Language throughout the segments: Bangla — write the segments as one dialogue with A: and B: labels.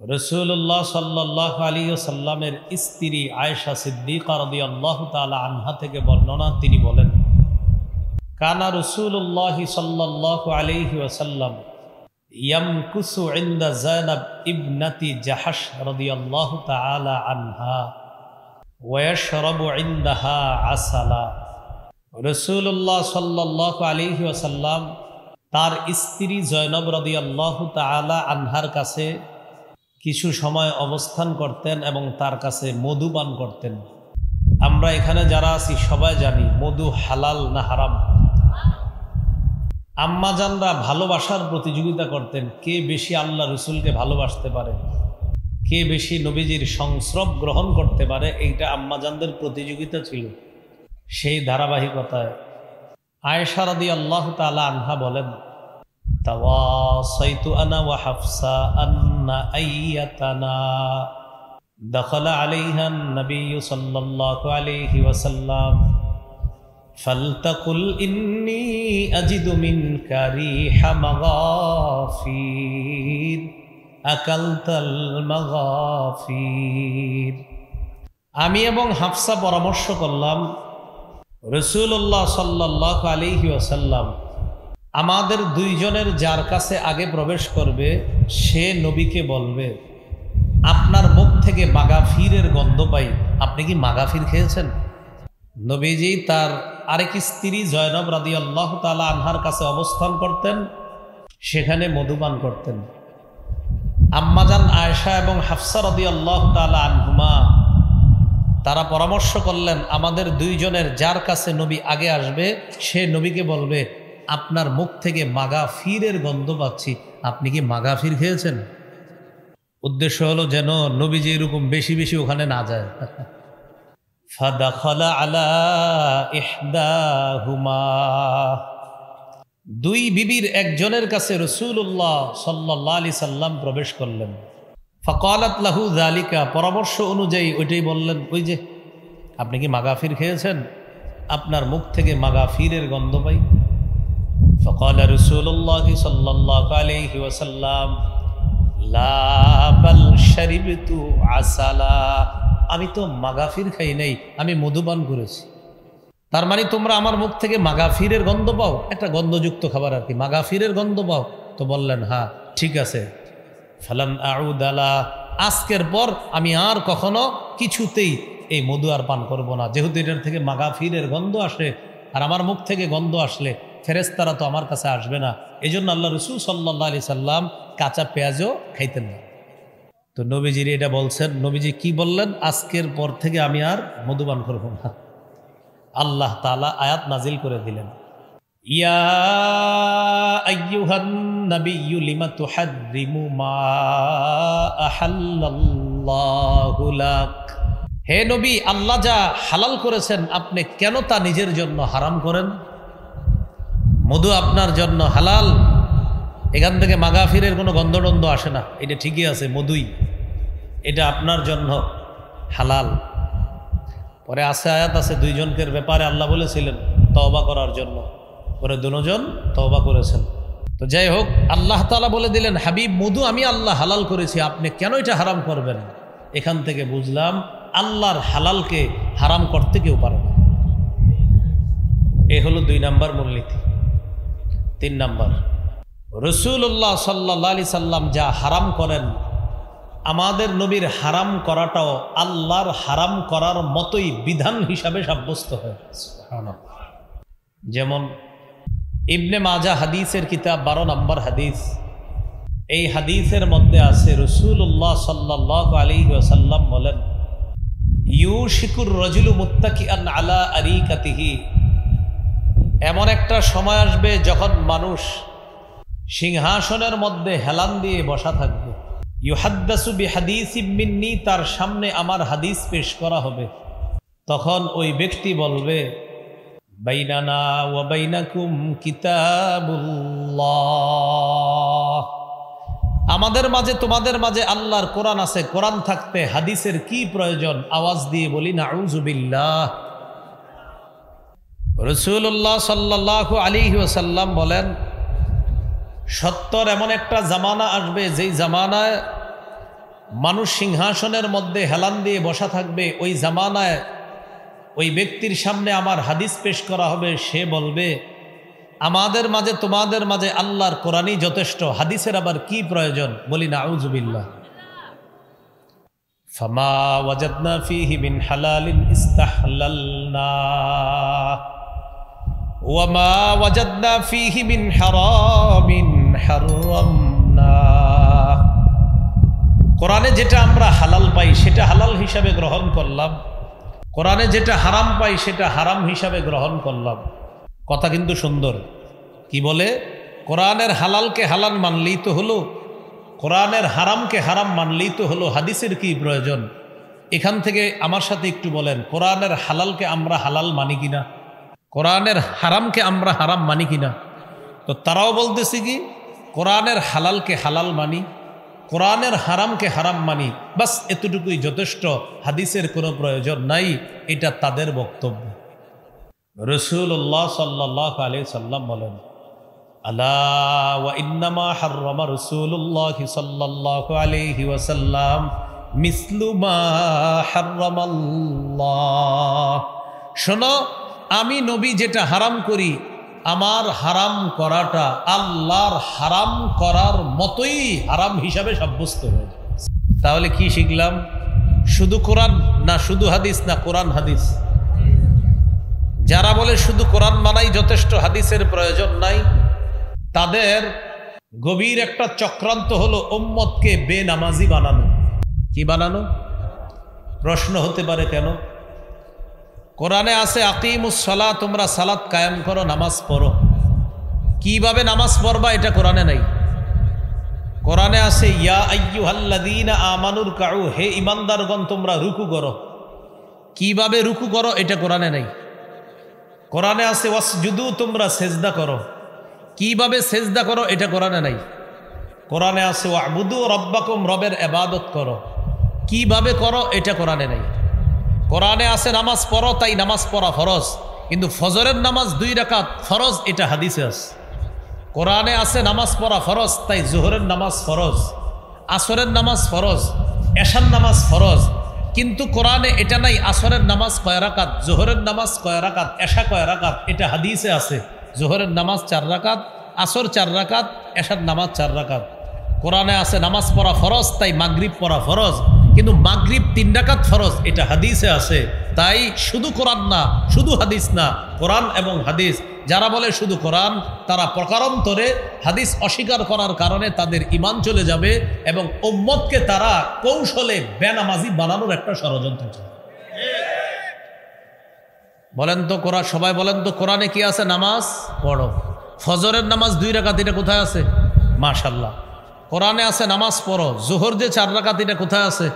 A: রাসূলুল্লাহ সাল্লাল্লাহু আলাইহি ওয়াসাল্লামের স্ত্রী আয়েশা সিদ্দিকা রাদিয়াল্লাহু তাআলা আনহা থেকে বর্ণনা, তিনি বলেন, কানা রাসূলুল্লাহ সাল্লাল্লাহু আলাইহি ওয়াসাল্লাম ইয়ামকুসু ইনদা যায়নাব ইবনাতি জাহাশ রাদিয়াল্লাহু তাআলা আনহা ওয়া ইয়াশরাবু ইনদাহা আসালা। রাসূলুল্লাহ সাল্লাল্লাহু আলাইহি ওয়াসাল্লাম তার স্ত্রী জয়নব রাদিয়াল্লাহু তাআলা আনহার কাছে কিছু সময় অবস্থান করতেন এবং তার কাছে মধু পান করতেন। আমরা এখানে যারা আছি সবাই জানি মধু হালাল না হারাম। আম্মাজানরা ভালোবাসার প্রতিযোগিতা করতেন, কে বেশি আল্লাহ রসুলকে ভালোবাসতে পারে, কে বেশি নবীজির সংস্রব গ্রহণ করতে পারে, এইটা আম্মাজানদের প্রতিযোগিতা ছিল। সেই ধারাবাহিকতায় আয়েশা রাদিয়াল্লাহু তাআলা আনহা বলেন, তাওয়াসাইতু আনা ওয়া হাফসা আন্না আইয়াতানা দাখালা আলাইহা নবিয়্যু সাল্লাল্লাহু আলাইহি ওয়াসাল্লাম ফালতাকুল ইন্নী আজিদু মিনকা রিহা মাগাফির আকালতাল মাগাফির। আমি এবং হাফসা পরামর্শ করলাম, রাসূলুল্লাহ সাল্লাল্লাহু আলাইহি ওয়াসাল্লাম আমাদের দুইজনের যার কাছে আগে প্রবেশ করবে সে নবীকে বলবে, আপনার মুখ থেকে মাগাফিরের গন্ধ পাই, আপনি কি মাগাফির খেয়েছেন? নবীজি তার আরেক স্ত্রী জয়নব রাদিয়াল্লাহু তাআলা আনহার কাছে অবস্থান করতেন, সেখানে মধুপান করতেন। আম্মাজান আয়েশা এবং হাফসা রাদিয়াল্লাহু তাআলা আনহুমা তারা পরামর্শ করলেন, আমাদের দুইজনের যার কাছে নবী আগে আসবে সে নবীকে বলবে, আপনার মুখ থেকে মাগাফিরের গন্ধ পাচ্ছি, আপনি কি মাগাফির খেয়েছেন? উদ্দেশ্য হলো যেন নবীজি এরকম বেশি বেশি ওখানে না যায়। ফাদাখালা আলা ইহদাহুমা, দুই বিবির একজনের কাছে রাসূলুল্লাহ সাল্লাল্লাহু আলাইহি সাল্লাম প্রবেশ করলেন। ফাকালাত লাহু যালিকা, পরামর্শ অনুযায়ী ওইটাই বললেন, ওই যে আপনি কি মাগাফির খেয়েছেন? আপনার মুখ থেকে মাগাফিরের গন্ধ পাই। فقال رسول الله صلى الله عليه وسلم لا بل شربت عسلا, আমি তো মাগাফির খাই নাই, আমি মধুপান করেছি। তার মানে তোমরা আমার মুখ থেকে মাগাফিরের গন্ধ পাও, একটা গন্ধযুক্ত খাবার আর কি, মাগাফিরের গন্ধ পাও? তো বললেন হ্যাঁ ঠিক আছে। ফালাম আউদ আলা, আজকের পর আমি আর কখনো কিছুতেই এই মধু আর পান করব না, যেহেতু এটার থেকে মাগাফিরের গন্ধ আসে, আর আমার মুখ থেকে গন্ধ আসলে ফেরেশতারা তো আমার কাছে আসবে না। এই জন্য আল্লাহ রসুল সাল্লাল্লাহু আলাইহি সাল্লাম কাঁচা পেঁয়াজও খাইতেন না। তো নবীজির এটা বলছেন, নবীজি কি বললেন? আজকের পর থেকে আমি আর মধুপান করব না। আল্লাহ তাআলা আয়াত নাজিল করে দিলেন, ইয়া আইয়ুহান নাবিয়্যু লিমা তুহাররিমু মা আহাল্লাল্লাহু লাক, হে নবী, আল্লাহ যা হালাল করেছেন আপনি কেন তা নিজের জন্য হারাম করেন? মধু আপনার জন্য হালাল, এখান থেকে মাগাফিরের কোনো গন্ধটন্ধ আসে না, এটা ঠিকই আছে, মধুই, এটা আপনার জন্য হালাল। পরে আছে আয়াত আছে দুইজনকের ব্যাপারে আল্লাহ বলেছিলেন তওবা করার জন্য, পরে দুজন তওবা করেছেন। তো যাই হোক, আল্লাহ তাআলা বলে দিলেন, হাবিব মধু আমি আল্লাহ হালাল করেছি, আপনি কেন এটা হারাম করবেন? এখান থেকে বুঝলাম আল্লাহর হালালকে হারাম করতে কেউ পারে না। এ হলো 2 নাম্বার মূলনীতি। 3 নাম্বার, রাসূলুল্লাহ সাল্লাল্লাহু আলাইহি সাল্লাম যা হারাম করেন, আমাদের নবীর হারাম করাটাও আল্লাহর হারাম করার মতোই বিধান হিসাবে সাব্যস্ত হয়। সুবহানাল্লাহ। যেমন ইবনে মাজাহ হাদিসের কিতাব 12 নম্বর হাদিস, এই হাদিসের মধ্যে আছে রাসূলুল্লাহ সাল্লাল্লাহু আলাইহি ওয়াসাল্লাম বলেন, ইউশিকুর রাজুলু মুত্তাকিআন আলা আরিকাতিহি, এমন একটা সময় আসবে যখন মানুষ সিংহাসনের মধ্যে হেলান দিয়ে বসা থাকবে। ইউহাদ্দাসু বিহাদিসিম মিন্নি, তার সামনে আমার হাদিস পেশ করা হবে। তখন ওই ব্যক্তি বলবে, বাইনানা ওয়া বাইনাকুম কিতাবুল্লাহ, আমাদের মাঝে তোমাদের মাঝে আল্লাহর কোরআন আছে, কোরআন থাকতে হাদিসের কি প্রয়োজন? আওয়াজ দিয়ে বলি নাউযু বিল্লাহ। রাসূলুল্লাহ সাল্লাল্লাহু আলাইহি ওয়াসাল্লাম বলেন, সত্তর এমন একটা জামানা আসবে যেই জামানায় মানুষ সিংহাসনের মধ্যে হেলান দিয়ে বসা থাকবে, ওই জামানায় ওই ব্যক্তির সামনে আমার হাদিস পেশ করা হবে, সে বলবে আমাদের মাঝে তোমাদের মাঝে আল্লাহর কোরআনই যথেষ্ট, হাদিসের আবার কি প্রয়োজন? বলি না আউযুবিল্লাহ। ফামা ওয়াজাদনা ফীহি মিন হালালিন ইস্তাহলালনা ওয়া মা ওয়াজাদনা ফীহি মিন হারামিন হারামনা। কোরআনে যেটা আমরা হালাল পাই সেটা হালাল হিসাবে গ্রহণ করলাম, কোরআনে যেটা হারাম পাই সেটা হারাম হিসাবে গ্রহণ করলাম। কথা কিন্তু সুন্দর। কি বলে? কোরআনের হালালকে হালাল মানলেই তো হলো, কোরআনের হারামকে হারাম মানলেই তো হলো, হাদিসের কি প্রয়োজন? এখান থেকে আমার সাথে একটু বলেন, কোরআনের হালালকে আমরা হালাল মানি কিনা, কোরআনের হারামকে আমরা হারাম মানি কিনা? তো তারাও বলতেছি কি কোরআনের হালালকে হালাল মানি, কোরআনের হারামকে হারাম মানি, বাস এতটুকুই যথেষ্ট, হাদিসের কোনো প্রয়োজন নাই। এটা তাদের বক্তব্য। রাসূলুল্লাহ সাল্লাল্লাহু আলাইহি সাল্লাম বলেন, আলা ওয়া ইন্নামা হাররামা রাসূলুল্লাহ সাল্লাল্লাহু আলাইহি ওয়াসাল্লাম মিসলু মা হাররামাল্লাহ। শোনো, আমি নবী যেটা হারাম করি, আমার হারাম করাটা আল্লাহর হারাম করার মতোই হারাম হিসাবে সাব্যস্ত হয়ে যায়। তাহলে কি শিখলাম? শুধু কোরআন না শুধু হাদিস, না কোরআন হাদিস। যারা বলে শুধু কোরআন মানাই যথেষ্ট, হাদিসের প্রয়োজন নাই, তাদের গভীর একটা চক্রান্ত হলো উম্মতকে বেনামাজি বানানো। কি বানানো? প্রশ্ন হতে পারে কেন? কোরআনে আছে আকিমুস সালাহ, তোমরা সালাত কায়েম করো, নামাজ পড়ো। কিভাবে নামাজ পড়বা এটা কোরআনে নাই। কোরআনে আছে ইয়া আইয়ুহাল্লাযীনা আমানুর কাউ, হে ঈমানদারগণ তোমরা রুকু করো। কিভাবে রুকু করো এটা কোরআনে নাই। কোরআনে আছে ওয়াসজুদু, তোমরা সেজদা করো। কিভাবে সেজদা করো এটা কোরআনে নাই। কোরআনে আছে ওয়াবুদু রাব্বাকুম, রবের ইবাদত করো। কিভাবে করো এটা কোরআনে নাই। কোরআনে আছে নামাজ পড়ো, তাই নামাজ পড়া ফরজ, কিন্তু ফজরের নামাজ 2 রাকাত ফরজ, এটা হাদিসে আছে। কোরআনে আছে নামাজ পড়া ফরজ, তাই জোহরের নামাজ ফরজ, আসরের নামাজ ফরজ, এশার নামাজ ফরজ, কিন্তু কোরআনে এটা নাই আসরের নামাজ কয় রাকাত, জোহরের নামাজ কয় রাকাত, এশা কয় রাকাত, এটা হাদিসে আছে। জোহরের নামাজ 4 রাকাত, আসর 4 রাকাত, এশার নামাজ 4 রাকাত। কোরআনে আছে নামাজ পড়া ফরজ, তাই মাগরিব পড়া ফরজ, কিন্তু মাগরিব 3 রাকাত ফরজ, এটা হাদিসে আছে। তাই শুধু কোরআন না শুধু হাদিস না, কোরআন এবং হাদিস। যারা বলে শুধু কোরআন, তারা প্রকারান্তরে হাদিস অস্বীকার করার কারণে তাদের ঈমান চলে যাবে এবং উম্মতকে তারা কৌশলে বেনামাজি বানানোর একটা ষড়যন্ত্র চালাবে। বলেন তো কোরআন, সবাই বলেন তো কোরআনে কি আছে? নামাজ পড়ো। ফজরের নামাজ 2 রাকাত, এটা কোথায় আছে? মাশাআল্লাহ। কোরআনে আছে নামাজ পড়ো। জোহর যে 4 রাকাত, এটা কোথায় আছে?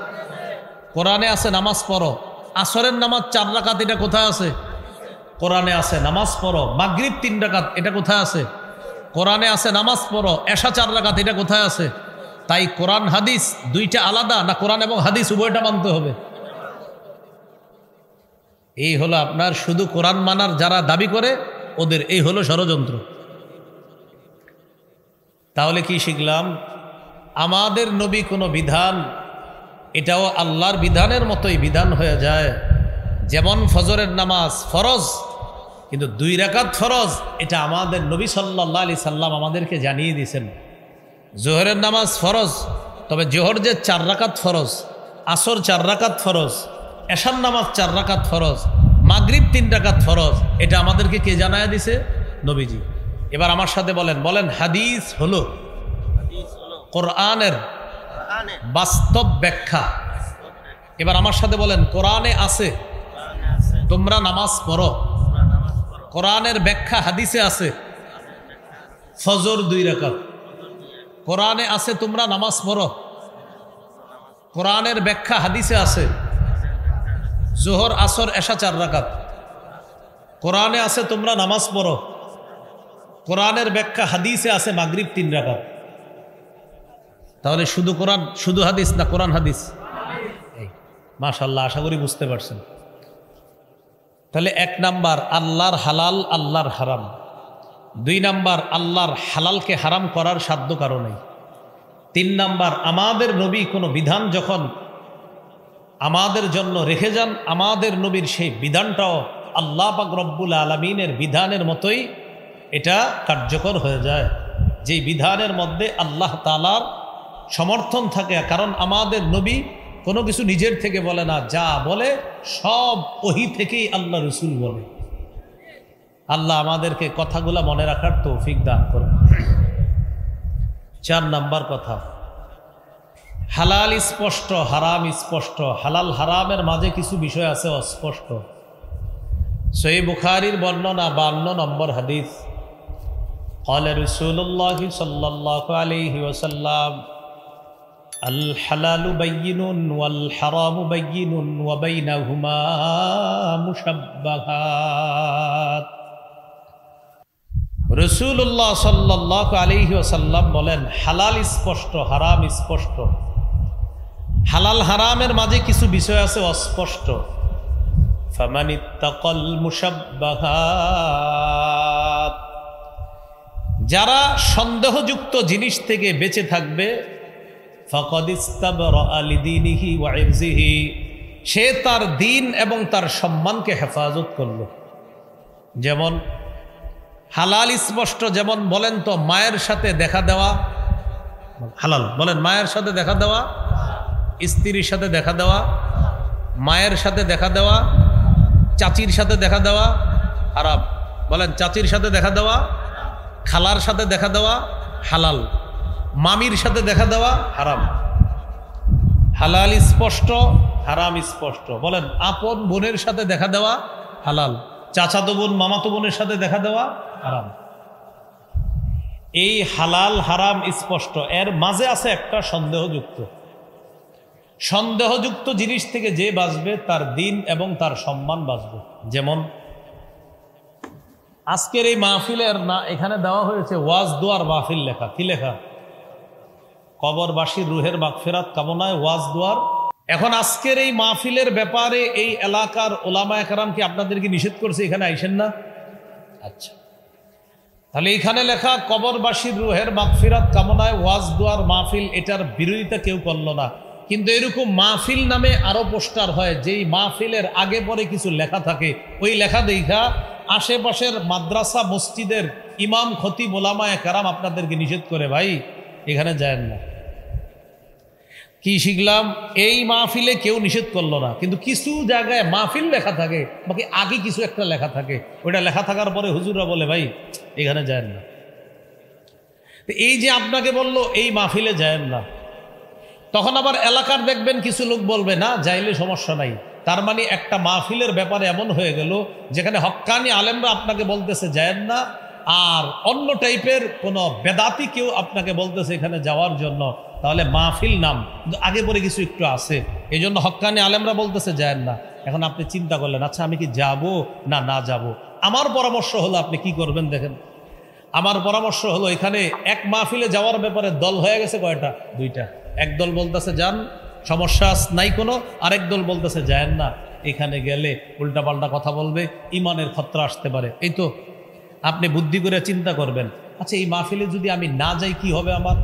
A: কোরআনে আছে নামাজ পড়ো। আসরের নামাজ 4 রাকাত, এটা কোথায় আছে? কোরআনে আছে নামাজ পড়ো। মাগরিব 3 রাকাত, এটা কোথায় আছে? কোরআনে আছে নামাজ পড়ো। এশা 4 রাকাত, এটা কোথায় আছে? তাই কোরআন হাদিস দুইটা আলাদা না? কোরআন এবং হাদিস উভয়টা মানতে হবে। এই হলো আপনার শুধু কোরআন মানার যারা দাবি করে, ওদের এই হলো ষড়যন্ত্র। তাহলে কি শিখলাম? আমাদের নবী কোনো বিধান, এটাও আল্লাহর বিধানের মতোই বিধান হয়ে যায়। যেমন ফজরের নামাজ ফরজ, কিন্তু 2 রাকাত ফরজ, এটা আমাদের নবী সাল্লাল্লাহু আলাইহি সাল্লাম আমাদেরকে জানিয়ে দিয়েছেন। জোহরের নামাজ ফরজ, তবে জোহর যে 4 রাকাত ফরজ, আসর 4 রাকাত ফরজ, এশার নামাজ 4 রাকাত ফরজ, মাগরিব 3 রাকাত ফরজ, এটা আমাদেরকে কে জানায় দিছে? নবীজি। এবার আমার সাথে বলেন, বলেন হাদিস হলো কোরআনের বাস্তব ব্যাখ্যা। এবার আমার সাথে বলেন কোরআনে আছে তোমরা নামাজ পড়ো। কোরআনের ব্যাখ্যা হাদিসে আছে। ফজর 2 রাকাত, কোরআনে আছে তোমরা নামাজ পড়ো। কোরআনের ব্যাখ্যা হাদিসে আছে। জোহর আসর এশা 4 রাকাত, কোরআনে আছে তোমরা নামাজ পড়ো। কোরআনের ব্যাখ্যা হাদিসে আছে মাগরিব 3 রাকাত। তাহলে শুধু কোরআন শুধু হাদিস না কোরআন হাদিস? মাশাআল্লাহ, আশা করি বুঝতে পারছেন। তাহলে 1 নাম্বার আল্লাহর হালাল আল্লাহর হারাম, 2 নাম্বার আল্লাহর হালালকে হারাম করার সাধ্য কারো নেই, তিন নাম্বার, আমাদের নবী কোনো বিধান যখন আমাদের জন্য রেখে যান, আমাদের নবীর সেই বিধানটাও আল্লাহ পাক রব্বুল আলামিনের বিধানের মতোই এটা কার্যকর হয়ে যায়, যেই বিধানের মধ্যে আল্লাহ তাআলার সমর্থন থাকে। কারণ আমাদের নবী কোনো কিছু নিজের থেকে বলে না, যা বলে সব ওহী থেকেই আল্লাহ রসুল বলে। আল্লাহ আমাদেরকে কথাগুলা মনে রাখার তৌফিক দান করুন। 4 নাম্বার কথা, হালাল স্পষ্ট, হারাম স্পষ্ট। হালাল হারামের মাঝে কিছু বিষয় আছে অস্পষ্ট। সহিহ বুখারীর বর্ণনা 52 নম্বর হাদিস, قال رسول الله صلى الله عليه وسلم الحلال بين والحرام بين وبينهما مشبهات। রাসূলুল্লাহ সাল্লাল্লাহু আলাইহি ওয়াসাল্লাম বলেন, হালাল স্পষ্ট, হারাম স্পষ্ট। হালাল হারামের মাঝে কিছু বিষয় আছে অস্পষ্ট। ফামানিত্তাকাল মুশাব্বাহাত, যারা সন্দেহযুক্ত জিনিস থেকে বেঁচে থাকবে, ফাকাদ ইস্তাবরাআ লিদীনিহি ওয়া ইরজিহি, সে তার দিন এবং তার সম্মানকে হেফাজত করল। যেমন হালাল স্পষ্ট, যেমন বলেন তো মায়ের সাথে দেখা দেওয়া হালাল, বলেন মায়ের সাথে দেখা দেওয়া, স্ত্রীর সাথে দেখা দেওয়া, মায়ের সাথে দেখা দেওয়া, চাচির সাথে দেখা দেওয়া হারাম। বলেন চাচির সাথে দেখা দেওয়া, খালার সাথে দেখা দেওয়া হালাল, মামির সাথে দেখা দেওয়া হারাম। হালাল স্পষ্ট, হারাম স্পষ্ট। বলেন আপন বোনের সাথে দেখা দেওয়া হালাল, চাচাতো বোন মামাতো বোনের সাথে দেখা দেওয়া হারাম। এই হালাল হারাম স্পষ্ট, এর মাঝে আছে একটা সন্দেহযুক্ত। সন্দেহযুক্ত জিনিস থেকে যে বাঁচবে তার দিন এবং তার সম্মান বাঁচবে। যেমন আজকের এই মাহফিলের না এখানে দেওয়া হয়েছে ওয়াজ দোয়ার মাহফিল লেখা। কি লেখা? কবরবাসীর রুহের মাগফিরাত কামনায় ওয়াজ দোয়ার। এখন আজকের এই মাহফিলের ব্যাপারে এই এলাকার ওলামায়ে কেরাম কি আপনাদেরকে নিষেধ করছে এখানে আইসেন না? আচ্ছা, তাহলে এখানে লেখা কবরবাসীর রুহের মাগফিরাত কামনায় ওয়াজ দোয়ার মাহফিল, এটার বিরোধিতা কেউ করলো না। কিন্তু এরকম মাহফিল নামে আরো পোস্টার হয়, যেই মাহফিলের আগে পরে কিছু লেখা থাকে, ওই লেখা দেখা আশেপাশের মাদ্রাসা মসজিদের ইমাম খতিব ওলামায়ে কেরাম আপনাদেরকে নিষেধ করে, ভাই এখানে যায়েন না। কি শিখলাম? এই মাহফিলে কেউ নিষেধ করলো না, কিন্তু কিছু জায়গায় মাহফিল লেখা থাকে, বাকি আগে কিছু একটা লেখা থাকে, ওইটা লেখা থাকার পরে হুজুররা বলে ভাই এখানে যায়েন না। তো এই যে আপনাকে বললো এই মাহফিলে যায়েন না, তখন আবার এলাকার দেখবেন কিছু লোক বলবে না যাইলে সমস্যা নাই। তার মানে একটা মাহফিলের ব্যাপারে এমন হয়ে গেল যেখানে হক্কানি আলেমরা আপনাকে বলতেছে যায়েন না, আর অন্য টাইপের কোনো বেদাতি কেউ আপনাকে বলতেছে এখানে যাওয়ার জন্য। তাহলে মাহফিল নাম কিন্তু আগে পরে কিছু একটু আছে, এই জন্য হক্কানি আলেমরা বলতেছে যায়েন না। এখন আপনি চিন্তা করলেন, আচ্ছা আমি কি যাব না না যাব? আমার পরামর্শ হলো আপনি কি করবেন দেখেন। আমার পরামর্শ হলো এখানে এক মাহফিলে যাওয়ার ব্যাপারে দল হয়ে গেছে কয়টা? 2টা। এক দল বলতেছে যান, সমস্যা নাই কোনো, আরেক দল বলতেছে যায়েন না, এখানে গেলে উল্টাপাল্টা কথা বলবে, ইমানের খতরা আসতে পারে। এই তো আপনি বুদ্ধি করে চিন্তা করবেন, আচ্ছা এই মাহফিলে যদি আমি না যাই কি হবে? আমার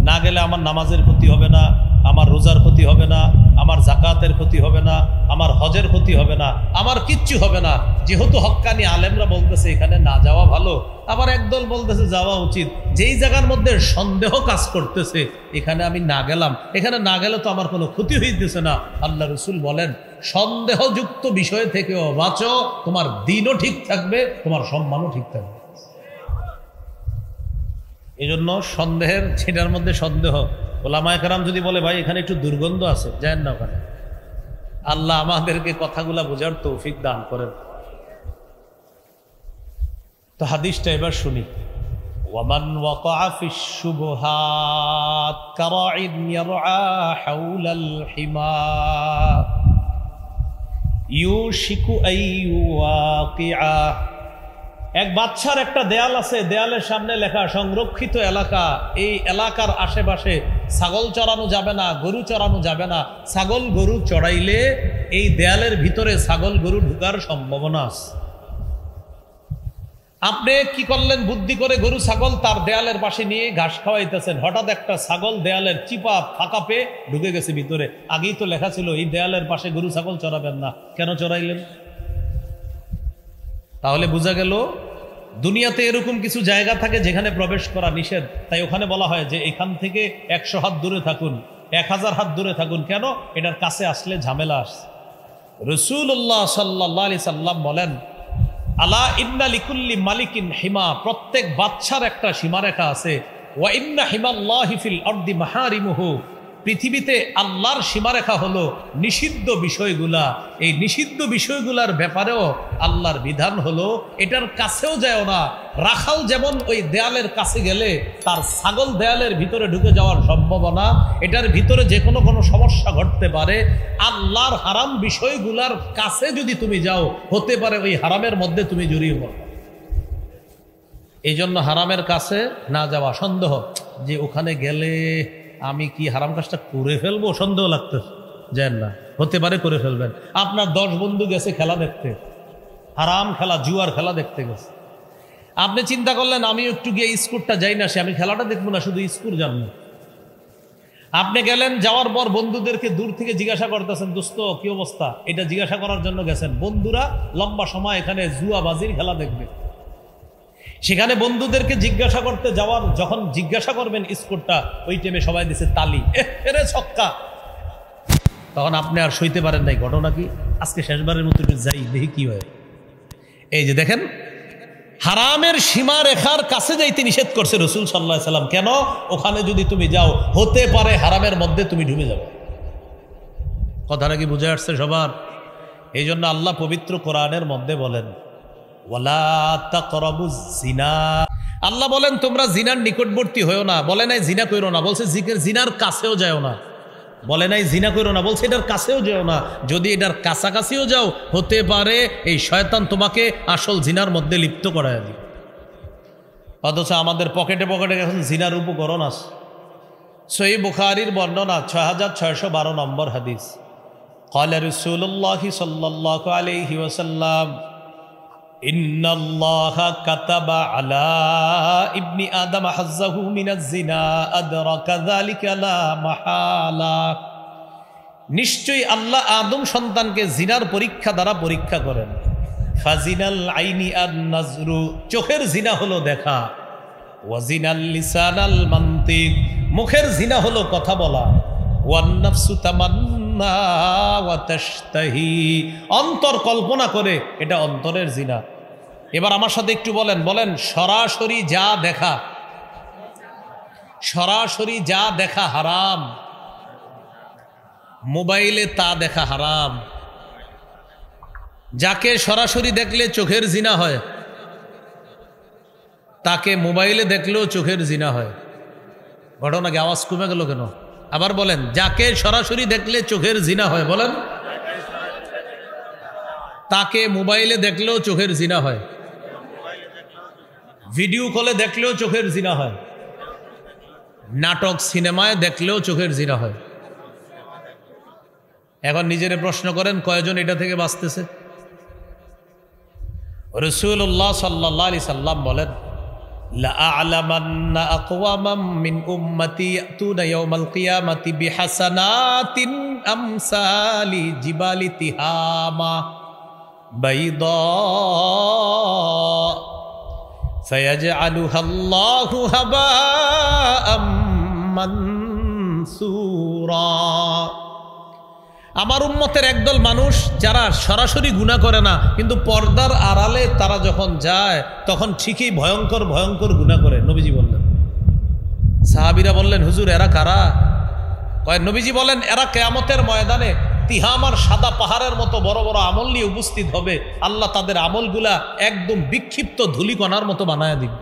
A: না গেলে আমার নামাজের ক্ষতি হবে না, আমার রোজার ক্ষতি হবে না, আমার জাকাতের ক্ষতি হবে না, আমার হজের ক্ষতি হবে না, আমার কিচ্ছু হবে না, যেহেতু হক্কানি আলেমরা বলতেছে এখানে না যাওয়া ভালো। আবার একদল বলতেছে যাওয়া উচিত। যেই জায়গার মধ্যে সন্দেহ কাজ করতেছে এখানে আমি না গেলাম, এখানে না গেলে তো আমার কোনো ক্ষতি হইতেছে না। আল্লাহ রসুল বলেন সন্দেহযুক্ত বিষয় থেকেও বাঁচো, তোমার দিনও ঠিক থাকবে, তোমার সম্মানও ঠিক থাকবে। এই জন্য সন্দেহের সেটার মধ্যে সন্দেহ, ওলামায়ে কেরাম যদি বলে ভাই এখানে একটু দুর্গন্ধ আছে, যায়েন না ওখানে। আল্লাহ আমাদেরকে কথাগুলা বোঝার তৌফিক দান করেন। তো হাদিসটা এবার শুনি। ওয়ামান ওয়াকাআ ফিশ শুবহাত কারাইন ইয়ারআ হাওলাল হিমা ইউশিকু আইওয়াকিআ। এক বাচ্চার একটা দেয়াল আছে, দেয়ালের সামনে লেখা সংরক্ষিত এলাকা। এই এলাকার আশেপাশে ছাগল চড়ানো যাবে না, গরু চড়ানো যাবে না। ছাগল গরু চড়াইলে এই দেয়ালের ভিতরে ছাগল গরু ঢুকার সম্ভাবনা আছে। আপনি কি করলেন? বুদ্ধি করে গরু ছাগল তার দেয়ালের পাশে নিয়ে ঘাস খাওয়াইতেছেন, হঠাৎ একটা ছাগল দেয়ালের চিপা ফাঁকা পেয়ে ঢুকে গেছে ভিতরে। আগেই তো লেখা ছিল এই দেয়ালের পাশে গরু ছাগল চড়াবেন না, কেন চড়াইলেন? তাহলে বোঝা গেল দুনিয়াতে এরকম কিছু জায়গা থাকে যেখানে প্রবেশ করা নিষেধ। তাই ওখানে বলা হয় যে এখান থেকে 100 হাত দূরে থাকুন, 1000 হাত দূরে থাকুন। কেন? এটার কাছে আসলে ঝামেলা আসছে। রাসূলুল্লাহ সাল্লাল্লাহু আলাইহি সাল্লাম বলেন, আলা ইন্না লিকুল্লি মালিকিন হিমা, প্রত্যেক বাদশার একটা সীমারেখা আছে। ওয়া ইন্না হিমাল্লাহি ফিল আরদি মাহারিমুহু, পৃথিবীতে আল্লাহর সীমারেখা হলো নিষিদ্ধ বিষয়গুলা। এই নিষিদ্ধ বিষয়গুলার ব্যাপারেও আল্লাহর বিধান হলো এটার কাছেও যায় না। রাখাল যেমন ওই দেয়ালের কাছে গেলে তার ছাগল দেয়ালের ভিতরে ঢুকে যাওয়ার সম্ভাবনা, এটার ভিতরে যে কোনো সমস্যা ঘটতে পারে। আল্লাহর হারাম বিষয়গুলার কাছে যদি তুমি যাও, হতে পারে ওই হারামের মধ্যে তুমি জড়িয়ে পড়ো। এই জন্য হারামের কাছে না যাওয়া। সন্দেহ যে ওখানে গেলে আমি কি হারাম কাজটা করে ফেলবো, সন্দেহ লাগতেছে, যান না, হতে পারে করে ফেলবেন। আপনার 10 বন্ধু গেছে খেলা দেখতে, হারাম খেলা, জুয়ার খেলা দেখতে গেছে। আপনি চিন্তা করলেন আমি একটু গিয়ে স্কোরটা যাই না, সে আমি খেলাটা দেখবো না, শুধু স্কোর জানবো। আপনি গেলেন, যাওয়ার পর বন্ধুদেরকে দূর থেকে জিজ্ঞাসা করতেছেন, দোস্ত কি অবস্থা, এটা জিজ্ঞাসা করার জন্য গেছেন। বন্ধুরা লম্বা সময় এখানে জুয়াবাজির খেলা দেখবে। সেখানে বন্ধুদেরকে জিজ্ঞাসা করতে যাওয়ার, যখন জিজ্ঞাসা করবেন স্কোরটা, ওই টাইমে সবাই দিছে তালি, এরে ছক্কা। তখন আপনি আর সইতে পারেন নাই। ঘটনা কি? আজকে শেষবারের মতো যাই, দেখি কি হয়। এই যে দেখেন, হারামের সীমা রেখার কাছে যাইতে নিষেধ করছে রাসূল সাল্লাল্লাহু আলাইহি সাল্লাম। কেন? ওখানে যদি তুমি যাও, হতে পারে হারামের মধ্যে তুমি ঢুকে যাবে। কথাটা কি বুঝে আসছে সবার? এই জন্য আল্লাহ পবিত্র কোরআনের মধ্যে বলেন, ওয়ালা তাকরাবুজ জিনা, আল্লাহ বলেন তোমরা জিনার নিকটবর্তী হয়েও না। বলে নাই জিনা করো না, বলছে জিনার কাছেও যাও না। বলে নাই জিনা করো না, বলছে এটার কাছেও যাও না। যদি এটার কাছাকাছিও যাও, হতে পারে এই শয়তান তোমাকে আসল জিনার মধ্যে লিপ্ত করায় দিবে। অথচ আমাদের পকেটে পকেটে এখন জিনার উপকরণ আছে। সহিহ বুখারীর বর্ণনা 6612 নম্বর হাদিস। ক্বালা রাসূলুল্লাহ সাল্লাল্লাহু আলাইহি ওয়াসাল্লাম, ইন্নাল্লাহা কাতাবা আলা ইবনি আদম হাজ্জাহু মিনাজ জিনা আদরাকা যালিকা লা মাহালা। নিশ্চয়ই আল্লাহ আদম সন্তানকে জিনার পরীক্ষা দ্বারা পরীক্ষা করেন। ফাজিনাল আইনি আন নাজরু, চোখের জিনা হলো দেখা। ওয়াজিনাল লিসানাল মানতিক, মুখের জিনা হলো কথা বলা। ওয়ান নাফসু তামান্না ওয়া তাশতাহি, অন্তর কল্পনা করে, এটা অন্তরের জিনা। এবার আমার সাথে একটু বলেন, সরাসরি যা দেখা, সরাসরি যা দেখা হারাম। মোবাইলে তা দেখা হারাম। যাকে সরাসরি দেখলে চোখের জিনা হয়, তাকে মোবাইলে দেখলেও চোখের জিনা হয়। ঘটনা কি? আওয়াজ কমে গেল কেন? আবার বলেন, যাকে সরাসরি দেখলে চোখের জিনা হয়, বলেন, তাকে মোবাইলে দেখলেও চোখের জিনা হয়, ভিডিও কলে দেখলেও চোখের জিনা হয়, নাটক সিনেমায় দেখলেও চোখের জিনা হয়। এখন নিজের প্রশ্ন করেন, কয়জন এটা থেকে বাঁচতেছে? রাসূলুল্লাহ সাল্লাল্লাহু আলাইহি সাল্লাম বলেন, লা আ'লামান্না আকওয়ামাম মিন উম্মতি ইয়াতুনা ইয়াওমাল কিয়ামাতি বিহাসানাতিন আমসালি জিবালি তিহামা বাইদা ফায়াজআলুহা আল্লাহু হাবাআম মানসুরা। আমার উম্মতের একদল মানুষ যারা সরাসরি গুনাহ করে না, কিন্তু পর্দার আড়ালে তারা যখন যায় তখন ঠিকই ভয়ঙ্কর ভয়ঙ্কর গুনাহ করে। নবীজি বললেন, সাহাবীরা বললেন, হুজুর এরা কারা? কয়, নবীজি বলেন, এরা কিয়ামতের ময়দানে তিহামার সাদা পাহাড়ের মতো বড় বড় আমল নিয়ে উপস্থিত হবে। আল্লাহ তাদের আমলগুলা একদম বিক্ষিপ্ত ধূলিকণার মতো বানায় দিবে।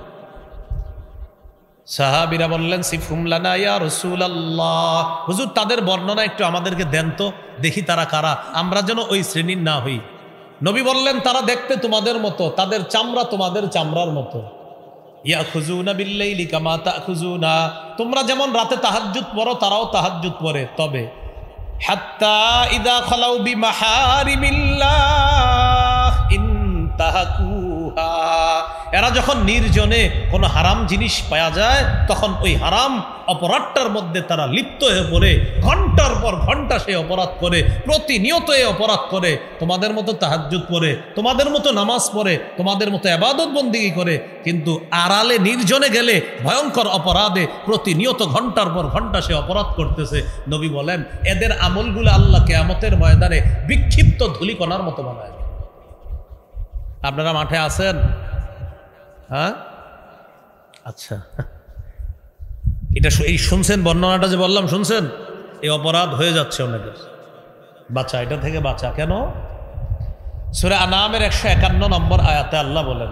A: সাহাবীরা বললেন, সিফহুম লানা ইয়া রাসূলুল্লাহ, হুজুর তাদের বর্ণনা একটু আমাদেরকে দেন তো, দেখি তারা কারা, আমরা যেন ওই শ্রেণীর না হই। নবী বললেন, তারা দেখতে তোমাদের মতো, তাদের চামড়া তোমাদের চামড়ার মতো। ইয়াখুজুনা বিল্লাইলি কামা তাখুজুনা, তোমরা যেমন রাতে তাহাজ্জুদ পড়ো তারাও তাহাজ্জুদ পড়ে, তবে হাত্তা ইযা খালাউ বিমাহারিমিল্লাহ ইনতাহাকুহা, এরা যখন নির্জনে কোনো হারাম জিনিস পাওয়া যায় তখন ওই হারাম অপরাধটার মধ্যে তারা লিপ্ত হয়ে পড়ে, ঘন্টার পর ঘন্টা সে অপরাধ করে, প্রতিনিয়ত এ অপরাধ করে। তোমাদের মতো তাহাজ্জুদ পড়ে, তোমাদের মতো নামাজ পড়ে, তোমাদের মতো ইবাদত বন্দেগী করে, কিন্তু আড়ালে নির্জনে গেলে ভয়ঙ্কর অপরাধে প্রতিনিয়ত ঘন্টার পর ঘন্টা সে অপরাধ করতেছে। নবী বলেন এদের আমলগুলো আল্লাহ কিয়ামতের ময়দানে বিক্ষিপ্ত ধূলিকণার মতো বানায়। আপনারা মাঠে আছেন? হ্যাঁ, আচ্ছা, এটা এই শুনছেন বর্ণনাটা যে বললাম, শুনছেন? এই অপরাধ হয়ে যাচ্ছে অনেকের। বাঁচা, এটা থেকে বাঁচা। কেন? সূরা আনামের 151 নম্বর আয়াতে আল্লাহ বলেন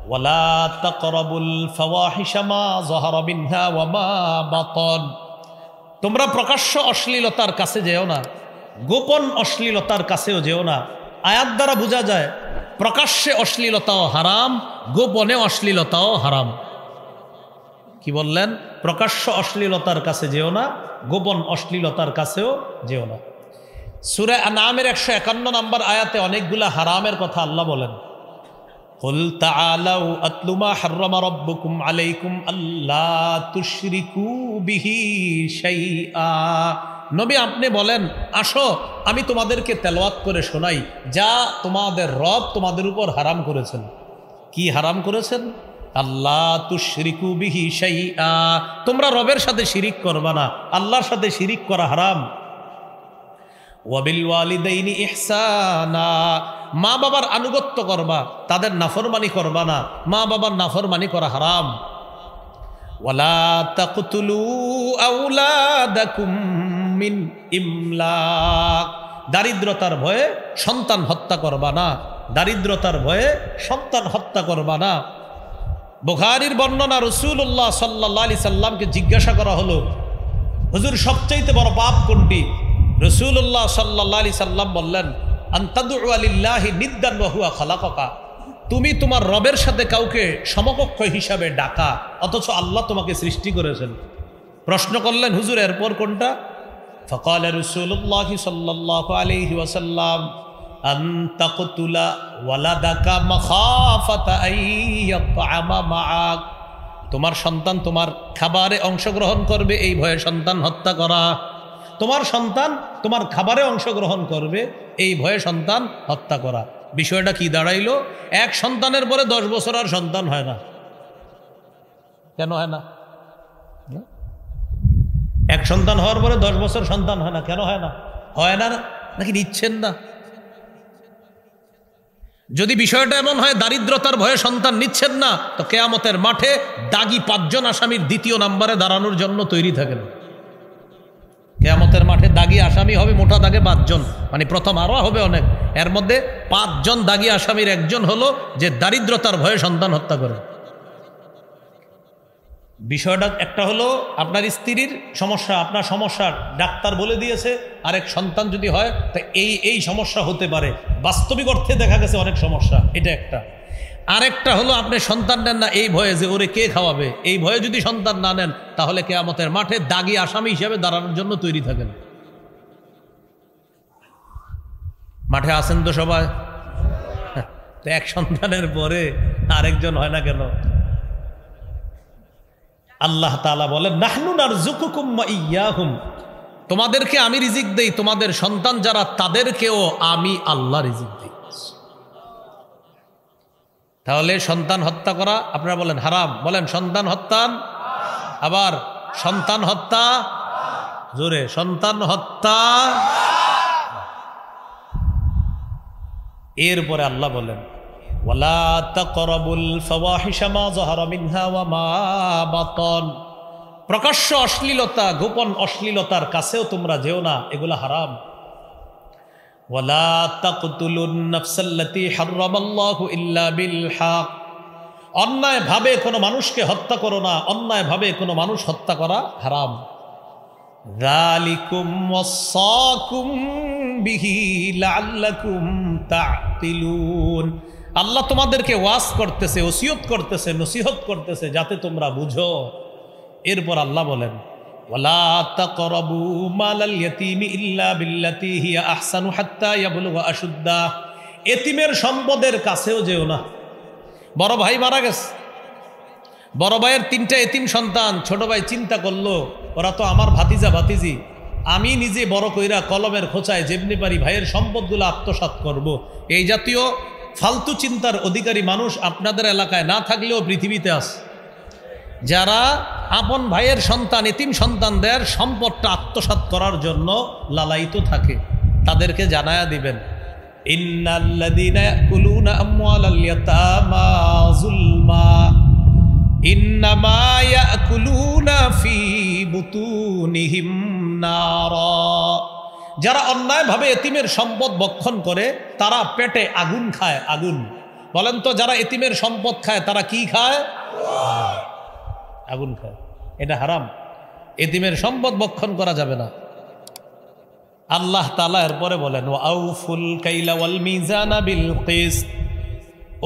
A: ওয়ালা তাকরাবুল ফাওয়াহিশা মা যাহারা মিনহা ওয়া মা বাতান, তোমরা প্রকাশ্য অশ্লীলতার কাছে যেও না, গোপন অশ্লীলতার কাছেও যেও না। আয়াত দ্বারা বোঝা যায় প্রকাশ্যে অশ্লীলতাও হারাম, গোপনে অশ্লীলতাও হারাম। কি বললেন? প্রকাশ্য অশ্লীলতার কাছে যেও না, গোপন অশ্লীলতার কাছেও যেও না। সূরা আনামের 151 নম্বর আয়াতে অনেকগুলা হারামের কথা আল্লাহ বলেন। কুল তাআলাউ আতলু মা হাররামা রাব্বুকুম আলাইকুম আল্লা তুশরিকু বিহি শাইআ। নবী আপনি বলেন আসো আমি তোমাদেরকে তেলাওয়াত করে শোনাই যা তোমাদের রব তোমাদের উপর হারাম করেছেন। কি হারাম করেছেন? আল্লা তুশরিকু বিহি শাইআ, তোমরা রবের সাথে শিরিক করবা না, আল্লাহর সাথে শিরিক করা হারাম। ওয়াবিল ওয়ালিদাইনি ইহসানা, মা বাবার আনুগত্য করবা, তাদের নাফরমানি করবা না, মা বাবার নাফরমানি করা হারাম। ওয়ালা তাকতুলু আওলাদাকুম মিন ইমলাক, দারিদ্রতার ভয়ে সন্তান হত্যা করবা না, দারিদ্রতার ভয়ে সন্তান হত্যা করবা না। বুখারীর বর্ণনা, রাসূলুল্লাহ সাল্লাল্লাহু আলাইহি সাল্লামকে জিজ্ঞাসা করা হলো হুজুর সবচেয়ে বড় পাপ কোনটি? রাসূলুল্লাহ সাল্লাল্লাহু আলাইহি সাল্লাম বললেন আনতাদু লিল্লাহি নিদ্দান ওয়া হুয়া খালাকাকা, তুমি তোমার রবের সাথে কাউকে সমকক্ষ হিসাবে ডাকা অথচ আল্লাহ তোমাকে সৃষ্টি করেছেন। প্রশ্ন করলেন হুজুর এরপর কোনটা? ফাকাল রাসূলুল্লাহ সাল্লাল্লাহু আলাইহি ওয়াসাল্লাম আন তাকতুলা ওয়ালাদাকা মাখাফাতা আইয়াতআমা মাআক, তোমার সন্তান তোমার খাবারে অংশগ্রহণ করবে এই ভয়ে সন্তান হত্যা করা। তোমার সন্তান তোমার খাবারে অংশগ্রহণ করবে এই ভয়ে সন্তান হত্যা করা। বিষয়টা কি দাঁড়াইলো? এক সন্তানের পরে 10 বছর আর সন্তান হয় না। কেন হয় না? এক সন্তান হওয়ার পরে 10 বছর সন্তান হয় না, কেন হয় না? হয় না নাকি নিচ্ছেন না? যদি বিষয়টা এমন হয় দারিদ্রতার ভয়ে সন্তান নিচ্ছেন না, তো কিয়ামতের মাঠে দাগী 5 জন আসামির 2য় নম্বরে দাঁড়ানোর জন্য তৈরি থাকেন। কিয়ামতের মাঠে দাগী আসামি হবে মোটা দাগে 5 জন, মানে প্রথম আরো হবে অনেক, এর মধ্যে 5 জন দাগী আসামির একজন হলো যে দারিদ্রতার ভয়ে সন্তান হত্যা করে। বিষয়টা একটা হলো আপনার স্ত্রীর সমস্যা, আপনার সমস্যা ডাক্তার বলে দিয়েছে, আরেক সন্তান যদি হয় তা এই সমস্যা হতে পারে, বাস্তবিক অর্থে দেখা গেছে অনেক সমস্যা, এটা একটা। আরেকটা হলো আপনি সন্তান নেন না এই ভয়ে যে ওরে কে খাওয়াবে, এই ভয়ে যদি সন্তান না নেন তাহলে কিয়ামতের মাঠে দাগী আসামি হিসেবে দাঁড়ানোর জন্য তৈরি থাকেন। মাঠে আছেন তো সবাই? তো এক সন্তানের পরে আরেকজন হয় না কেন? আল্লাহ তাআলা বলেন নাহনু নারযুকুকুম ওয়া ইয়্যাহুম, তোমাদেরকে আমি রিজিক দেই, তোমাদের সন্তান যারা তাদেরকেও আমি আল্লাহ রিজিক দেই। তাহলে সন্তান হত্যা করা আপনারা বলেন হারাম, বলেন সন্তান হত্যা, আবার সন্তান হত্যা, জোরে সন্তান হত্যা। এরপরে আল্লাহ বলেন ওয়ালা তাকরাবুল ফাওয়াহিশা মা যাহারা মিনহা ওয়া মা বাতান, প্রকাশ্য অশ্লীলতা গোপন অশ্লীলতার কাছেও তোমরা যেও না, এগুলা হারাম। ওয়ালা তাকতুলুন নাফসাল্লাতী হাররামাল্লাহু ইল্লা বিল হক, অন্যায় ভাবে কোনো মানুষকে হত্যা করো না, অন্যায় ভাবে কোনো মানুষ হত্যা করা হারাম। যালিকুম ওয়াসাকুম বিহি লাআল্লাকুম তা'কিলুন, আল্লাহ তোমাদেরকে ওয়াজ করতেছে, ওসিয়ত করতেছে, নসিহত করতেছে যাতে তোমরা বুঝো। এরপর আল্লাহ বলেন ওয়ালা তাকরাবু মালাল ইয়াতীমি ইল্লা বিল্লাতী হিয়া আহসানু হাত্তা ইয়াবলুগা আশুদ্দাহ, এতিমের সম্পদের কাছেও যেও না, বড় ভাই মারা গেছে, বড় ভাইয়ের 3টা এতিম সন্তান। ছোট ভাই চিন্তা করলো ওরা তো আমার ভাতিজা ভাতিজি, আমি নিজে বড় কইরা কলমের খোঁচায় যেমনি পারি ভাইয়ের সম্পদগুলো আত্মসাৎ করব। এই জাতীয় ফালতু চিন্তার অধিকারী মানুষ আপনাদের এলাকায় না থাকলেও পৃথিবীতে আছে, যারা আপন ভাইয়ের সন্তান এতিম সন্তানদের সম্পদটা আত্মসাৎ করার জন্য লালায়িত থাকে। তাদেরকে জানায়া দিবেন, ইন্নাল্লাযীনা ইয়াকুলুনা আমওয়ালাল ইয়াতামা যুলমা ইন্নামা ইয়াকুলুনা ফি বুতুনিহিম নারা। যারা অন্যায়ভাবে এতিমের সম্পদ ভক্ষণ করে তারা পেটে আগুন খায়। আগুন বলেন তো, যারা এতিমের সম্পদ খায় তারা কি খায়? আগুন খায়। এটা হারাম। এতিমের সম্পদ ভক্ষণ করা যাবে না। আল্লাহ তাআলা এরপরে বলেন, ওয়াউফুল কাইলা ওয়াল মিজানা বিল কিসত।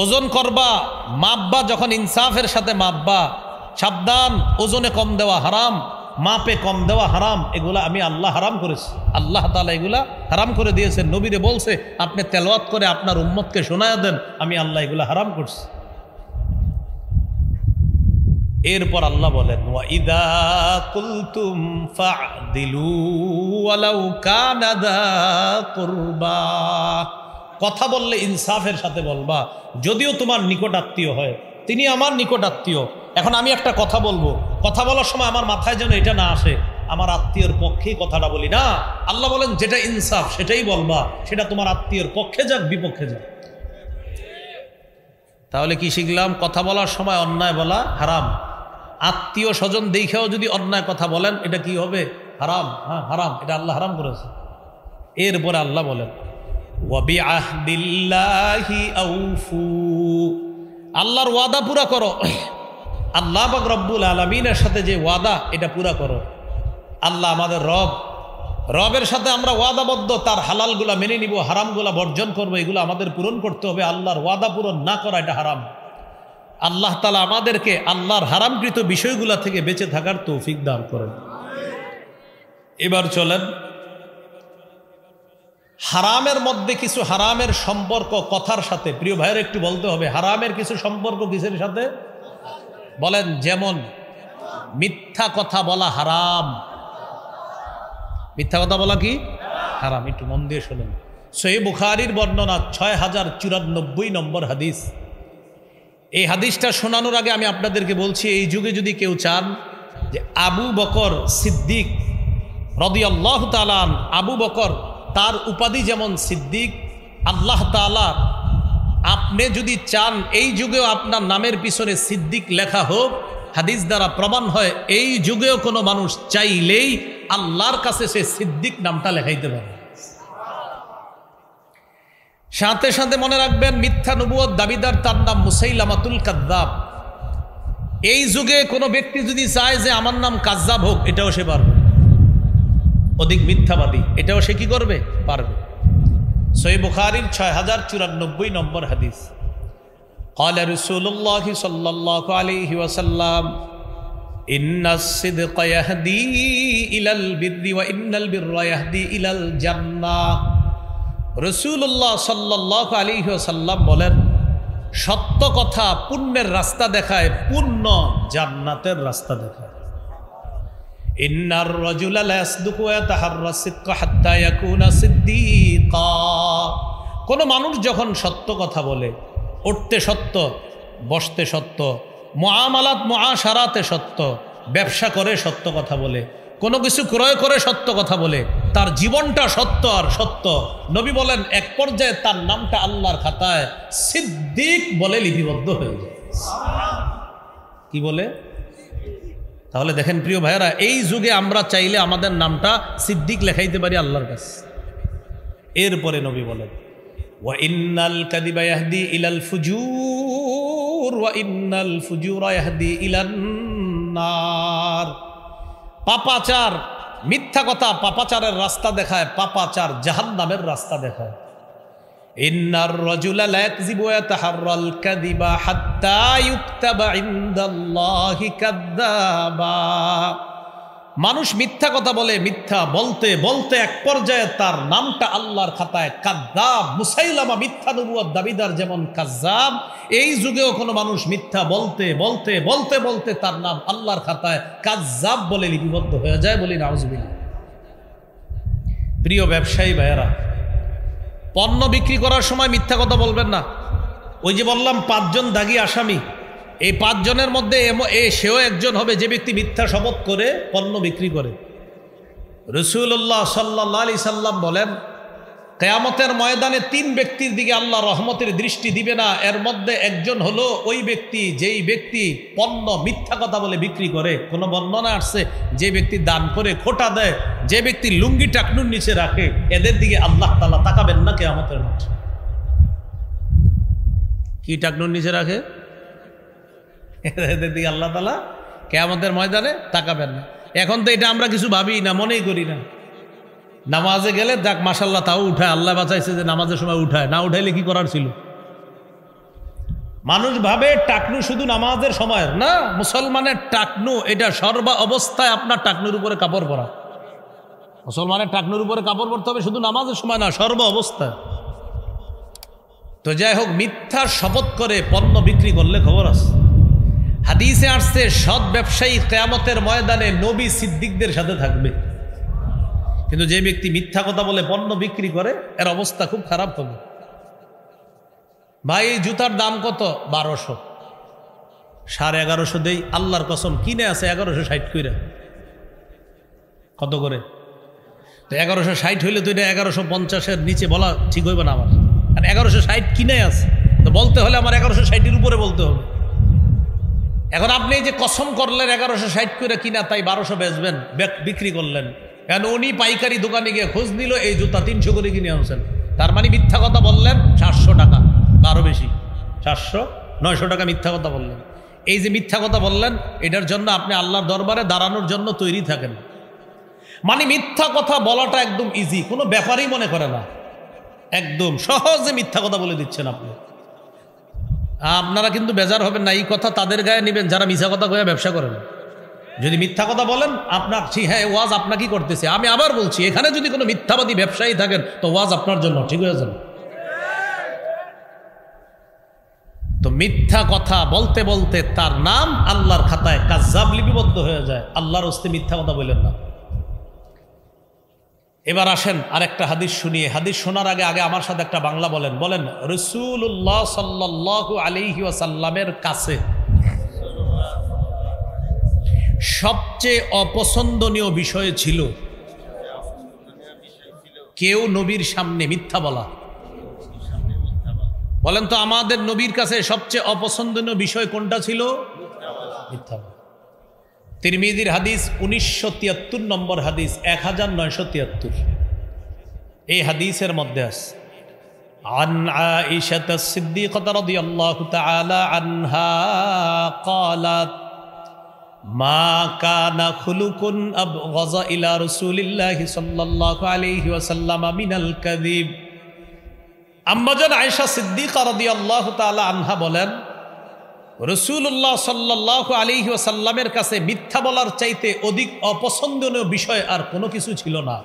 A: ওজন করবা, মাপবা, যখন ইনসাফের সাথে মাপবা। সাবধান, ওজনে কম দেওয়া হারাম, মাপে কম দেওয়া হারাম। এগুলা আমি আল্লাহ হারাম করেছি। আল্লাহ তাআলা এগুলা হারাম করে দিয়েছেন। নবীরে বলছে আপনি তেলাওয়াত করে আপনার উম্মতকে শোনায়া দেন, আমি আল্লাহ এগুলা হারাম করছি। এরপর আল্লাহ বলেন, ওয়া ইযা কুলতুম ফা'দিলু ওয়ালাউ কানা যা কুরবা। কথা বললে ইনসাফের সাথে বলবা, যদিও তোমার নিকট আত্মীয় হয়। তিনি আমার নিকট আত্মীয়। এখন আমি একটা কথা বলবো, কথা বলার সময় আমার মাথায় যেন এটা না আসে আমার আত্মীয়র পক্ষেই কথাটা বলি না। আল্লাহ বলেন যেটা ইনসাফ সেটাই বলবা, সেটা তোমার আত্মীয়র পক্ষে যাক বিপক্ষে যাক। তাহলে কি শিখলাম? কথা বলার সময় অন্যায় বলা হারাম। আত্মীয় স্বজন দেখেও যদি অন্যায় কথা বলেন এটা কি হবে? হারাম। হ্যাঁ হারাম, এটা আল্লাহ হারাম করেছে। এরপরে আল্লাহ বলেন, ওয়া বিআহদিল্লাহি আউফু। আল্লাহর ওয়াদা পুরা করো। আল্লাহ পাক রব্বুল আলামিনের সাথে যে ওয়াদা এটা পুরা করো। আল্লাহ আমাদের রব, রবের সাথে আমরা ওয়াদাবদ্ধ, তার হালালগুলা মেনে নিব, হারামগুলা বর্জন করবো, এগুলো আমাদের পূরণ করতে হবে। আল্লাহর ওয়াদা পূরণ না করা এটা হারাম। আল্লাহ তাআলা আমাদেরকে আল্লাহর হারামকৃত বিষয়গুলা থেকে বেঁচে থাকার তৌফিক দান করেন। এবার চলেন, হারামের মধ্যে কিছু হারামের সম্পর্ক কথার সাথে। প্রিয় ভাইয়ের একটু বলতে হবে, হারামের কিছু সম্পর্ক কিসের সাথে বলেন? যেমন মিথ্যা কথা বলা হারাম। মিথ্যা কথা বলা কি হারাম? একটু মন দিয়ে শোনেন। সহিহ বুখারীর বর্ণনা 6094 নম্বর হাদিস। এই হাদিসটা শোনানোর আগে আমি আপনাদেরকে বলছি, এই যুগে যদি কেউ চান যে আবু বকর সিদ্দিক রাদিয়াল্লাহু তাআলা, আবু বকর তার উপাধি যেমন সিদ্দিক, আল্লাহ তাআলা আপনি যদি চান এই যুগেও আপনার নামের পিছনে সিদ্দিক লেখা হোক, হাদিস দ্বারা প্রমাণ হয় এই যুগেও কোনো মানুষ চাইলেই আল্লাহর কাছে সে সিদ্দিক নামটা লেখাইতে পারে। সাথে সাথে মনে রাখবেন, মিথ্যা নবুয়ত দাবিদার তার নাম মুসাইলামাতুল কাযযাব। এই যুগে কোনো ব্যক্তি যদি চায় যে আমার নাম কাযযাব হোক, এটাও সে পারবে। অধিক মিথ্যাবাদী, এটাও সে কি করবে? পারবে। সহিহ বুখারীর 6094 নম্বর হাদিস। قال رسول الله صلى الله عليه وسلم إن الصدق يهدي إلى البر وإن البر يهدي إلى الجنة। রাসূলুল্লাহ সাল্লাল্লাহু আলাইহি ওয়াসাল্লাম বলেন, সত্য কথা পুণ্যের রাস্তা দেখায়, পুণ্য জান্নাতের রাস্তা দেখায়। ইন্নার রাজুলা লা ইয়াসদুকু ওয়া ইয়াতাহাররা সিদকা হাত্তা ইয়াকুনা সিদ্দীকা। কোন মানুষ যখন সত্য কথা বলে, উঠতে সত্য, বসতে সত্য, মুআমালাত মুআশারাতে সত্য, ব্যবসা করে সত্য কথা বলে, কোনো কিছু ক্রয় করে সত্য কথা বলে, তার জীবনটা সত্য আর সত্য। নবী বলেন এক পর্যায়ে তার নামটা আল্লাহর খাতায় সিদ্দিক বলে লিপিবদ্ধ হয়ে যায়। কি বলে? তাহলে দেখেন প্রিয় ভাইয়েরা, এই যুগে আমরা চাইলে আমাদের নামটা সিদ্দিক লেখাইতে পারি আল্লাহর কাছে। এরপরে নবী বলেন, ওয়া ইন্নাল কাযিবা ইয়াহদি ইলাল ফুজুর ওয়া ইন্নাল ফুজুরা ইয়াহদি ইলান নার। পাপাচার, মিথ্যা কথা পাপাচারের রাস্তা দেখায়, পাপাচার জাহান্নামের রাস্তা দেখায়। ইন্নার রাজুলা লা ইয়াকযিবু ওয়া ইয়াতাহাররাল কাযিবা হাত্তা ইউকতাবা ইনদাল্লাহি কাযযাবা। মানুষ মিথ্যা কথা বলে, মিথ্যা বলতে বলতে এক পর্যায়ে তার নামটা আল্লাহর খাতায় কাযযাব, মুসাইলামা মিথ্যা নবুয়ত দাবিদার যেমন কাযযাব, এই যুগেও কোনো মানুষ মিথ্যা বলতে বলতে বলতে বলতে তার নাম আল্লাহর খাতায় কাযযাব বলে লিপিবদ্ধ হয়ে যায়। বলি নাউযুবিল্লাহ। প্রিয় ব্যবসায়ী ভাইয়েরা, পণ্য বিক্রি করার সময় মিথ্যা কথা বলবেন না। ওই যে বললাম ৫ জন দাগী আসামি, এই ৫ জনের মধ্যে সেও একজন হবে যে ব্যক্তি মিথ্যা শপথ করে পণ্য বিক্রি করে। রাসূলুল্লাহ সাল্লাল্লাহু আলাইহি সাল্লাম বলেন, কিয়ামতের ময়দানে ৩ ব্যক্তির দিকে আল্লাহ রহমতের দৃষ্টি দিবে না। এর মধ্যে একজন হলো ওই ব্যক্তি যেই ব্যক্তি পণ্য মিথ্যা কথা বলে বিক্রি করে। কোনো বর্ণনা আসছে যে ব্যক্তি দান করে, খোটা দেয়, যে ব্যক্তি লুঙ্গি টাকনুর নিচে রাখে, এদের দিকে আল্লাহ তাআলা তাকাবেন না কিয়ামতের মাঠে। কি টাকনুর নিচে রাখে? এদের দিকে আল্লাহ তাআলা কিয়ামতের ময়দানে তাকাবেন না। এখন তো এটা আমরা কিছু ভাবি না, মনেই করি না। নামাজে গেলে দেখ মাশাআল্লাহ তাও উঠায়, আল্লাহ বাঁচাইছে যে নামাজের সময় উঠায়, না উঠাইলে কি করার ছিল? মানুষ ভাবে টাকনু শুধু নামাজের সময় না, মুসলমানের টাকনু এটা সর্বা অবস্থায় আপনার টাকনুর উপরে কাপড় পরা। মুসলমানের টাকনুর উপরে কাপড় পরতে হবে শুধু নামাজের সময় না, সর্ব অবস্থায়। তো যাই হোক, মিথ্যা শপথ করে পণ্য বিক্রি করলে খবর আছে। হাদিসে আসছে সৎ ব্যবসায়ী কিয়ামতের ময়দানে নবী সিদ্দিকদের সাথে থাকবে। কিন্তু যে ব্যক্তি মিথ্যা কথা বলে পণ্য বিক্রি করে, এর অবস্থা খুব খারাপ হবে। ভাই এই জুতার দাম কত? 1200, 1150 দেই, আল্লাহর কসম কিনে আছে 1160 কইরা। কত করে? তো 1160 হইলে তো এটা 1150-এর নিচে বলা ঠিক হইবে না আমার, আর 1160 কিনে আছে। তো বলতে হলে আমার 1160-এর উপরে বলতে হবে। এখন আপনি যে কসম করলেন 1160 করে কিনা, তাই 1200 বেচবেন, বিক্রি করলেন। কেন? উনি পাইকারি দোকানে গিয়ে খোঁজ নিল এই জুতা 300 করে কিনে আনছেন। তার মানে মিথ্যা কথা বললেন 700 টাকা, আরো বেশি, 700-900 টাকা মিথ্যা কথা বললেন। এই যে মিথ্যা কথা বললেন, এটার জন্য আপনি আল্লাহর দরবারে দাঁড়ানোর জন্য তৈরি থাকেন। মানে মিথ্যা কথা বলাটা একদম ইজি, কোনো ব্যাপারই মনে করে না, একদম সহজে মিথ্যা কথা বলে দিচ্ছেন আপনি। আপনারা কিন্তু বেজার হবেন না, এই কথা তাদের গায়ে নেবেন যারা মিথ্যা কথা কয়ে ব্যবসা করেন। যদি মিথ্যা কথা বলেন আপনার, হ্যাঁ ওয়াজ আপনাকে করতেছে। আমি আবার বলছি, এখানে যদি কোনো মিথ্যাবাদী ব্যবসায়ী থাকেন তো ওয়াজ আপনার জন্য ঠিক হয়ে যাবে। তো মিথ্যা কথা বলতে বলতে তার নাম আল্লাহর খাতায় কাযযাব লিপিবদ্ধ হয়ে যায়। আল্লাহর হস্তে মিথ্যা কথা বলেন না। এবার আসেন আরেকটা হাদিস শুনিয়ে। হাদিস শোনার আগে আমার সাথে একটা বাংলা বলেন। বলেন, রাসূলুল্লাহ সাল্লাল্লাহু আলাইহি ওয়াসাল্লামের কাছে সবচেয়ে অপছন্দনীয় বিষয় ছিল কেউ নবীর সামনে মিথ্যা বলা। বলেন তো আমাদের নবীর কাছে সবচেয়ে অপছন্দনীয় বিষয় কোনটা ছিল? মিথ্যা বলা। তিরমিজির হাদিস 1973 নম্বর হাদিস, 1973। এই হাদিসের মধ্যে আছে عن عائشة الصديقة رضي الله تعالى عنها قالت ما كان خلق أبغض إلى رسول الله صلى الله عليه وسلم من الكذب। আম্মাজান আয়েশা সিদ্দিকা রাদিয়াল্লাহু তাআলা আনহা বলেন, রাসূলুল্লাহ সাল্লাল্লাহু আলাইহি ওয়াসাল্লামের কাছে মিথ্যা বলার চাইতে অধিক অপছন্দনীয় বিষয় আর কোনো কিছু ছিল না।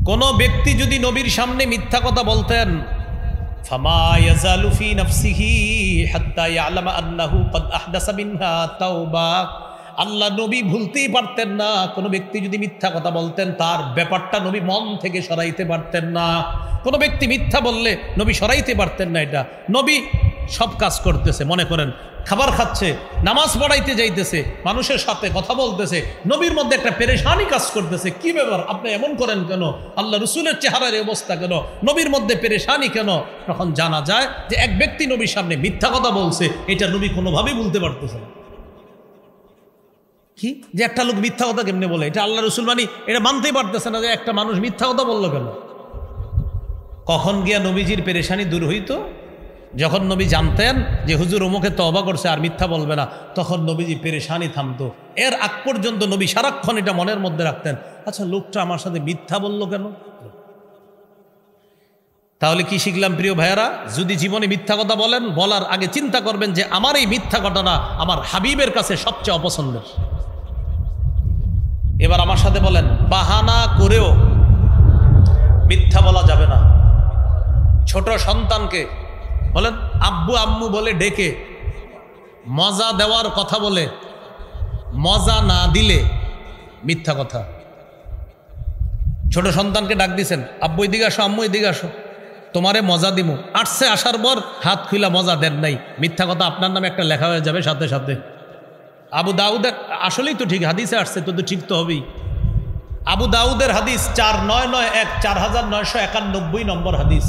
A: কোন ব্যক্তি যদি নবীর সামনে মিথ্যা কথা বলতেন, ফামা ইয়াজালু ফি নাফসিহি হাত্তা ইয়ালামা আন্নাহু ক্বাদ আহদাসা মিনহা তাওবা। আল্লাহ নবী ভুলতেই পারতেন না, কোনো ব্যক্তি যদি মিথ্যা কথা বলতেন তার ব্যাপারটা নবী মন থেকে সরাইতে পারতেন না। কোনো ব্যক্তি মিথ্যা বললে নবী সরাইতে পারতেন না। এটা নবী সব কাজ করতেছে, মনে করেন খাবার খাচ্ছে, নামাজ পড়াইতে যাইতেছে, মানুষের সাথে কথা বলতেছে, নবীর মধ্যে একটা পেরেশানি কাজ করতেছে। কি ব্যাপার, আপনি এমন করেন কেন? আল্লাহ রসুলের চেহারার অবস্থা কেন? নবীর মধ্যে পেরেশানি কেন? তখন জানা যায় যে এক ব্যক্তি নবীর সামনে মিথ্যা কথা বলছে, এটা নবী কোনোভাবেই বলতে পারতেছে না। কি যে একটা লোক মিথ্যা কথা কেমনে বলে, এটা আল্লাহ রসুল মানি এটা মানতেই পারতেছে না যে একটা মানুষ মিথ্যা কথা বললো কেন। কখন গিয়া নবীজির পেরেশানি দূর হইতো? যখন নবী জানতেন যে হুজুর অমুকে তওবা করছে আর মিথ্যা বলবে না, তখন নবীজি পেরেশানি থামতো। এর আগ পর্যন্ত নবী সারাক্ষণ এটা মনের মধ্যে রাখতেন, আচ্ছা লোকটা আমার সাথে মিথ্যা বলল কেন? তাহলে কি শিখলাম প্রিয় ভাইয়ারা? যদি জীবনে মিথ্যা কথা বলেন, বলার আগে চিন্তা করবেন যে আমার এই মিথ্যা ঘটনা আমার হাবিবের কাছে সবচেয়ে অপছন্দের। এবার আমার সাথে বলেন, বাহানা করেও মিথ্যা বলা যাবে না। ছোট সন্তানকে বলেন আব্বু আম্মু বলে ডেকে মজা দেওয়ার কথা বলে মজা না দিলে মিথ্যা কথা। ছোট সন্তানকে ডাক দিছেন, আব্বু এদিকে আসো, আম্মু এদিকে আসো, তোমারে মজা দিমু। আসছে, আসার পর হাত খুইলা মজা দেন নাই, মিথ্যা কথা আপনার নামে একটা লেখা হয়ে যাবে সাথে সাথে। আবু দাউদের, আসলেই তো ঠিক হাদিসে আসছে, তো ঠিক তো হবেই। আবু দাউদের হাদিস 4991, 4991 নম্বর হাদিস।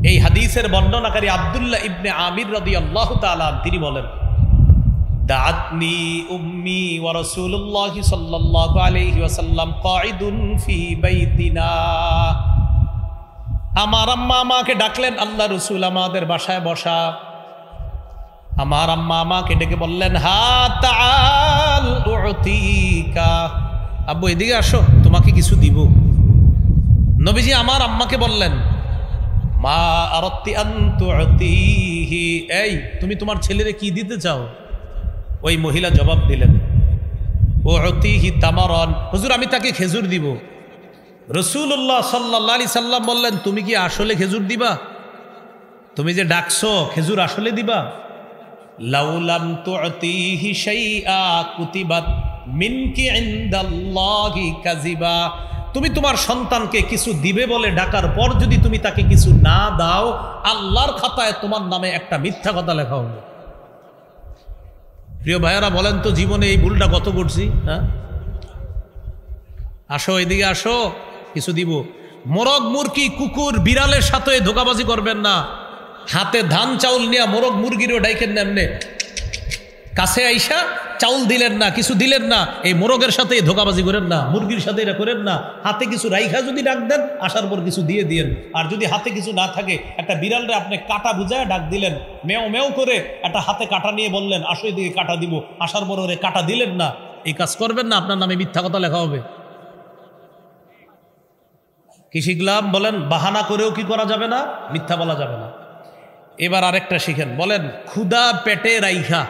A: এই হাদিসের বর্ণনাকারী আব্দুল্লাহ ইবনে আমির রাদিয়াল্লাহু তাআলা তিনি বলেন, দাআতনি উম্মি ওয়া রাসূলুল্লাহি সাল্লাল্লাহু আলাইহি ওয়াসাল্লাম কাঈদুন ফি বাইতিনা। আমার আম্মা আমাকে ডাকলেন, আল্লাহ রাসূল আমাদের বাসায় বসা। আমার আম্মা আমাকে ডেকে বললেন, হা তাআল উতিকা, আব্বু এদিকে আসো, তোমাকে কিছু দিব। নবীজি আমার আম্মাকে বললেন, মা আরাদতি আন তুতিহি, এই তুমি তোমার ছেলেরে কি দিতে চাও? ওই মহিলা জবাব দিলেন, উতিহি তামারান, হুজুর আমি তাকে খেজুর দিব। রাসূলুল্লাহ সাল্লাল্লাহু আলাইহি সাল্লাম বললেন, তুমি কি আসলে খেজুর দিবা? তুমি যে ডাকছো খেজুর আসলে দিবা? লাউলাম তুতিহি শাইআ কুতিবাত মিনকি ইনদাল্লাহি কাযিবা, তুমি তোমার সন্তানকে কিছু দিবে বলে ডাকার পর যদি তুমি তাকে কিছু না দাও, আল্লাহর খাতায় তোমার নামে একটা মিথ্যা কথা লেখা হবে। প্রিয় ভাইয়ারা বলেন তো, জীবনে এই ভুলটা কত করছি? হ্যাঁ, আসো এদিকে আসো, কিছু দিব। মোরগ মুরগি কুকুর বিড়ালের সাথে ধোকাবাজি করবেন না। হাতে ধান চাউল নিয়ে মোরগ মুরগিরও ডাইকেন নেমনে, কাছে আইসা চাউল দিলেন না, কিছু দিলেন না, এই মোরগের সাথে ধোকাবাজি করেন না, মুরগির সাথে এটা করেন না। হাতে কিছু রাইখা যদি ডাক দেন, আসার পর কিছু দিয়ে দিয়েন। আর যদি হাতে কিছু না থাকে, একটা বিড়ালরে আপনি কাটা বুঝায় ডাক দিলেন, মেও মেও করে একটা হাতে কাটা নিয়ে বললেন, আসো এদিকে কাটা দিব, আসার পর ওরে কাটা দিলেন না, এই কাজ করবেন না, আপনার নামে মিথ্যা কথা লেখা হবে। কি শিখলাম বলেন? বাহানা করেও কি করা যাবে না? মিথ্যা বলা যাবে না। এবার আরেকটা শিখেন, বলেন ক্ষুধা পেটে রাইখা,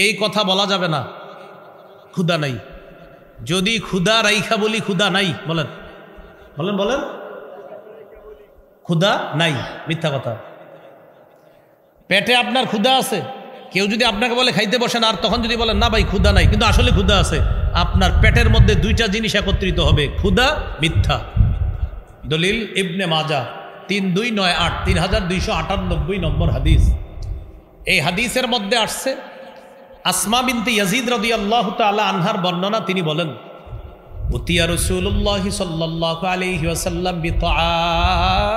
A: এই কথা বলা যাবে না। ক্ষুধা নাই, যদি ক্ষুধা রাইখা বলি ক্ষুধা নাই, বলেন বলেন বলেন, ক্ষুধা নাই, মিথ্যা কথা। পেটে আপনার ক্ষুধা আছে, কেউ যদি আপনাকে বলে খাইতে বসেন, আর তখন যদি বলেন না ভাই ক্ষুধা নাই, কিন্তু আসলে ক্ষুধা আছে, আপনার পেটের মধ্যে দুইটা জিনিস একত্রিত হবে, ক্ষুধা মিথ্যা। দলিল ইবনে মাজাহ 3298, 3298 নম্বর হাদিস। এই হাদিসের মধ্যে আসছে আসমা বিনতে ইয়াজিদ রাদিয়াল্লাহু তাআলা আনহার বর্ণনা, তিনি বলেন, উতিয়া রাসূলুল্লাহ সাল্লাল্লাহু আলাইহি ওয়াসাল্লাম বিতাআম,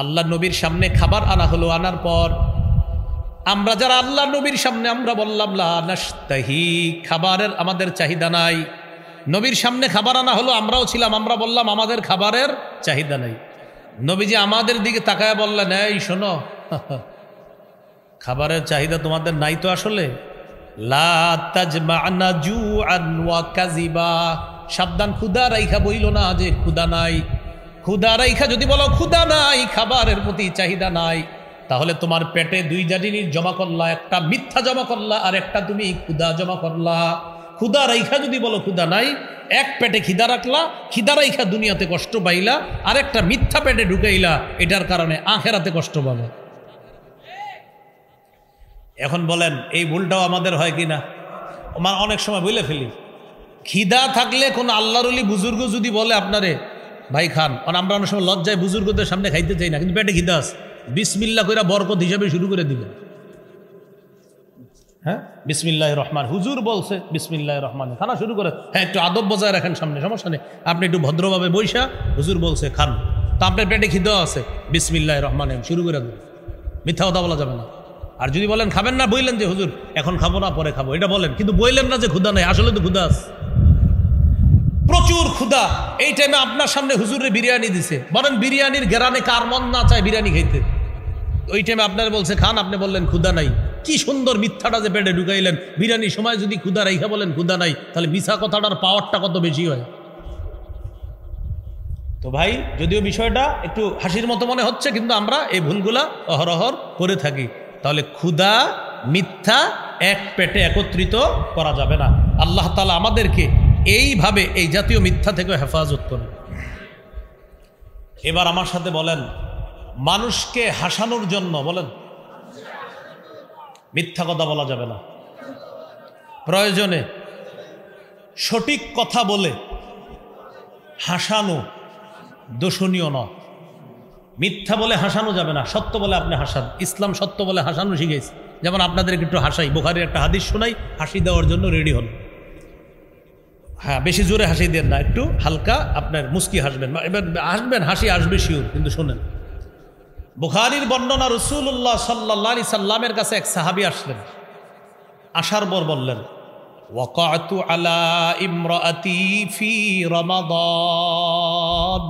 A: আল্লাহ নবীর সামনে খাবার আনা হলো। আনার পর আমরা যারা আল্লাহ নবীর সামনে, আমরা বললাম লা নাশতাহি, খাবারের আমাদের চাহিদা নাই। নবীর সামনে খাবার আনা হলো, আমরাও ছিলাম, আমরা বললাম আমাদের খাবারের চাহিদা নাই। নবীজি আমাদের দিকে তাকায় বললেন, এই শোনো, খাবারের চাহিদা তোমাদের নাই তো আসলে, লা তাজমা'না জুআন ওয়া কাযিবা, সাবধান, ক্ষুধা রাইখা বইল না যে ক্ষুধা নাই। ক্ষুধা রাইখা যদি বলো ক্ষুধা নাই, খাবারের প্রতি চাহিদা নাই, তাহলে তোমার পেটে দুইটা জিনিস জমা করলা, একটা মিথ্যা জমা করলা, আর একটা তুমি ক্ষুধা জমা করলা। ক্ষুধা রাইখা যদি বলো ক্ষুধা নাই, এক পেটে খিদা রাখলা, খিদা রাইখা দুনিয়াতে কষ্ট পাইলা, আর একটা মিথ্যা পেটে ঢুকাইলা, এটার কারণে আখেরাতে কষ্ট পাবে। এখন বলেন এই ভুলটাও আমাদের হয় কিনা? অনেক সময় বলে ফেলি, খিদা থাকলে কোন আল্লাহর ওলি বুজুর্গ যদি বলে আপনারে ভাই খান, আমরা অনেক সময় লজ্জায় বুজুর্গদের সামনে খাইতে চাই না, কিন্তু পেটে খিদা আছে, বিসমিল্লাহ কইরা বরকত হিসাবে শুরু করে দিবেন। হ্যাঁ, বিসমিল্লাহির রহমান, হুজুর বলছে বিসমিল্লাহির রহমান, খানা শুরু করে। হ্যাঁ, একটু আদব বজায় রাখেন সামনে, সমস্যা নেই, আপনি একটু ভদ্রভাবে বইসা, হুজুর বলছে খান, তো আপনার পেটে খিদা আছে, বিসমিল্লাহির রহমান শুরু করে দেবেন। মিথ্যা কথা বলা যাবে না। আর যদি বলেন খাবেন না, বললেন যে হুজুর এখন খাবো না পরে খাবো, এটা বলেন, কিন্তু বললেন না যে ক্ষুধা নাই, আসলে তো ক্ষুধা আছে, প্রচুর ক্ষুধা। এই টাইমে আপনার সামনে হুজুরে বিরিয়ানি দিছে, বলেন বিরিয়ানির গেরানে কার মন না চায় বিরিয়ানি খাইতে? ওই টাইমে আপনার বলছে খান, আপনি বললেন ক্ষুধা নাই। কি সুন্দর মিথ্যাটা যে পেটে ঢুকাইলেন। বিরিয়ানির সময় যদি ক্ষুধা রাইখা বলেন ক্ষুধা নাই, তাহলে মিছা কথাটার পাওয়ারটা কত বেশি হয়। তো ভাই, যদিও বিষয়টা একটু হাসির মতো মনে হচ্ছে, কিন্তু আমরা এই ভুলগুলা অহরহর করে থাকি। তাহলে ক্ষুধা মিথ্যা এক পেটে একত্রিত করা যাবে না। আল্লাহ তাআলা আমাদেরকে এইভাবে এই জাতীয় মিথ্যা থেকে হেফাজত করেন। এবার আমার সাথে বলেন, মানুষকে হাসানোর জন্য বলেন মিথ্যা কথা বলা যাবে না। প্রয়োজনে সঠিক কথা বলে হাসানো দোষণীয় নয়। মিথ্যা বলে হাসানো যাবে না, সত্য বলে আপনি হাসান। ইসলাম সত্য বলে হাসানো শিখেছে। যেমন আপনাদেরকে একটু হাসাই, বুখারীর একটা হাদিস শোনাই, হাসি দেওয়ার জন্য রেডি হন। হ্যাঁ, বেশি জোরে হাসি দেন না, একটু হালকা আপনার মুস্কি হাসবেন। এবার হাসবেন, হাসি আসবে শিওর, কিন্তু শোনেন। বুখারীর বর্ণনা, রাসূলুল্লাহ সাল্লাল্লাহু আলাইহি সাল্লামের কাছে এক সাহাবী আসলেন। আসার পর বললেন, ওয়াকাতু আলা ইমরাআতি ফি রমাদান।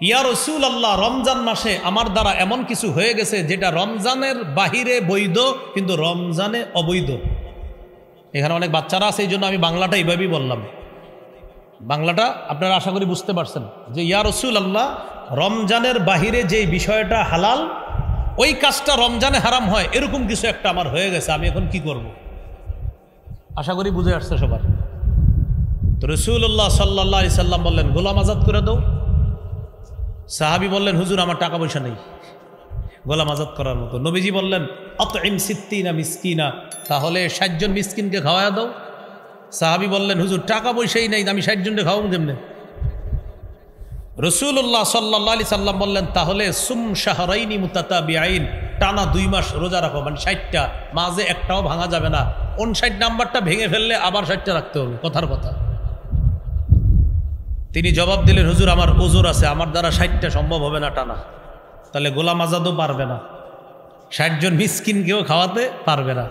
A: ইয়া রাসূলুল্লাহ, রমজান মাসে আমার দ্বারা এমন কিছু হয়ে গেছে যেটা রমজানের বাহিরে বৈধ কিন্তু রমজানে অবৈধ। এখানে অনেক বাচ্চারা আছে, এই জন্য আমি বাংলাটা এইভাবেই বললাম। বাংলাটা আপনারা আশা করি বুঝতে পারছেন যে ইয়া রাসূলুল্লাহ, রমজানের বাহিরে যেই বিষয়টা হালাল, ওই কাজটা রমজানে হারাম হয়, এরকম কিছু একটা আমার হয়ে গেছে, আমি এখন কি করব? আশা করি বুঝে আসছে সবার। তো রাসূলুল্লাহ সাল্লাল্লাহু আলাইহি সাল্লাম বললেন, গোলাম আজাদ করে দাও। সাহাবী বললেন, হুজুর আমার টাকা পয়সা নেই গোলাম আজাদ করার মতো। নবীজি বললেন, আতইম সিত্তিনা মিসকিনা, তাহলে 60 জন মিসকিনকে খাওয়ায়া দাও। সাহাবী বললেন, হুজুর টাকা পয়সাই নেই, আমি 60 জনকে খাওয়াবো কেমনে? রাসূলুল্লাহ সাল্লাল্লাহু আলাইহি সাল্লাম বললেন, তাহলে সুম শাহরাইনি মুতাতাবিআইন, টানা 2 মাস রোজা রাখো, মানে 60টা, মাঝে একটাও ভাঙা যাবে না। 59 নাম্বারটা ভেঙে ফেললে আবার 60টা রাখতে হবে, কথার কথা। তিনি জবাব দিলেন, হুজুর আমার ওজর আছে, আমার দ্বারা 60টা সম্ভব হবে না টানা। তাহলে গোলাম আজাদও পারবে না, 60 জন মিসকিনকেও খাওয়াতে পারবে না,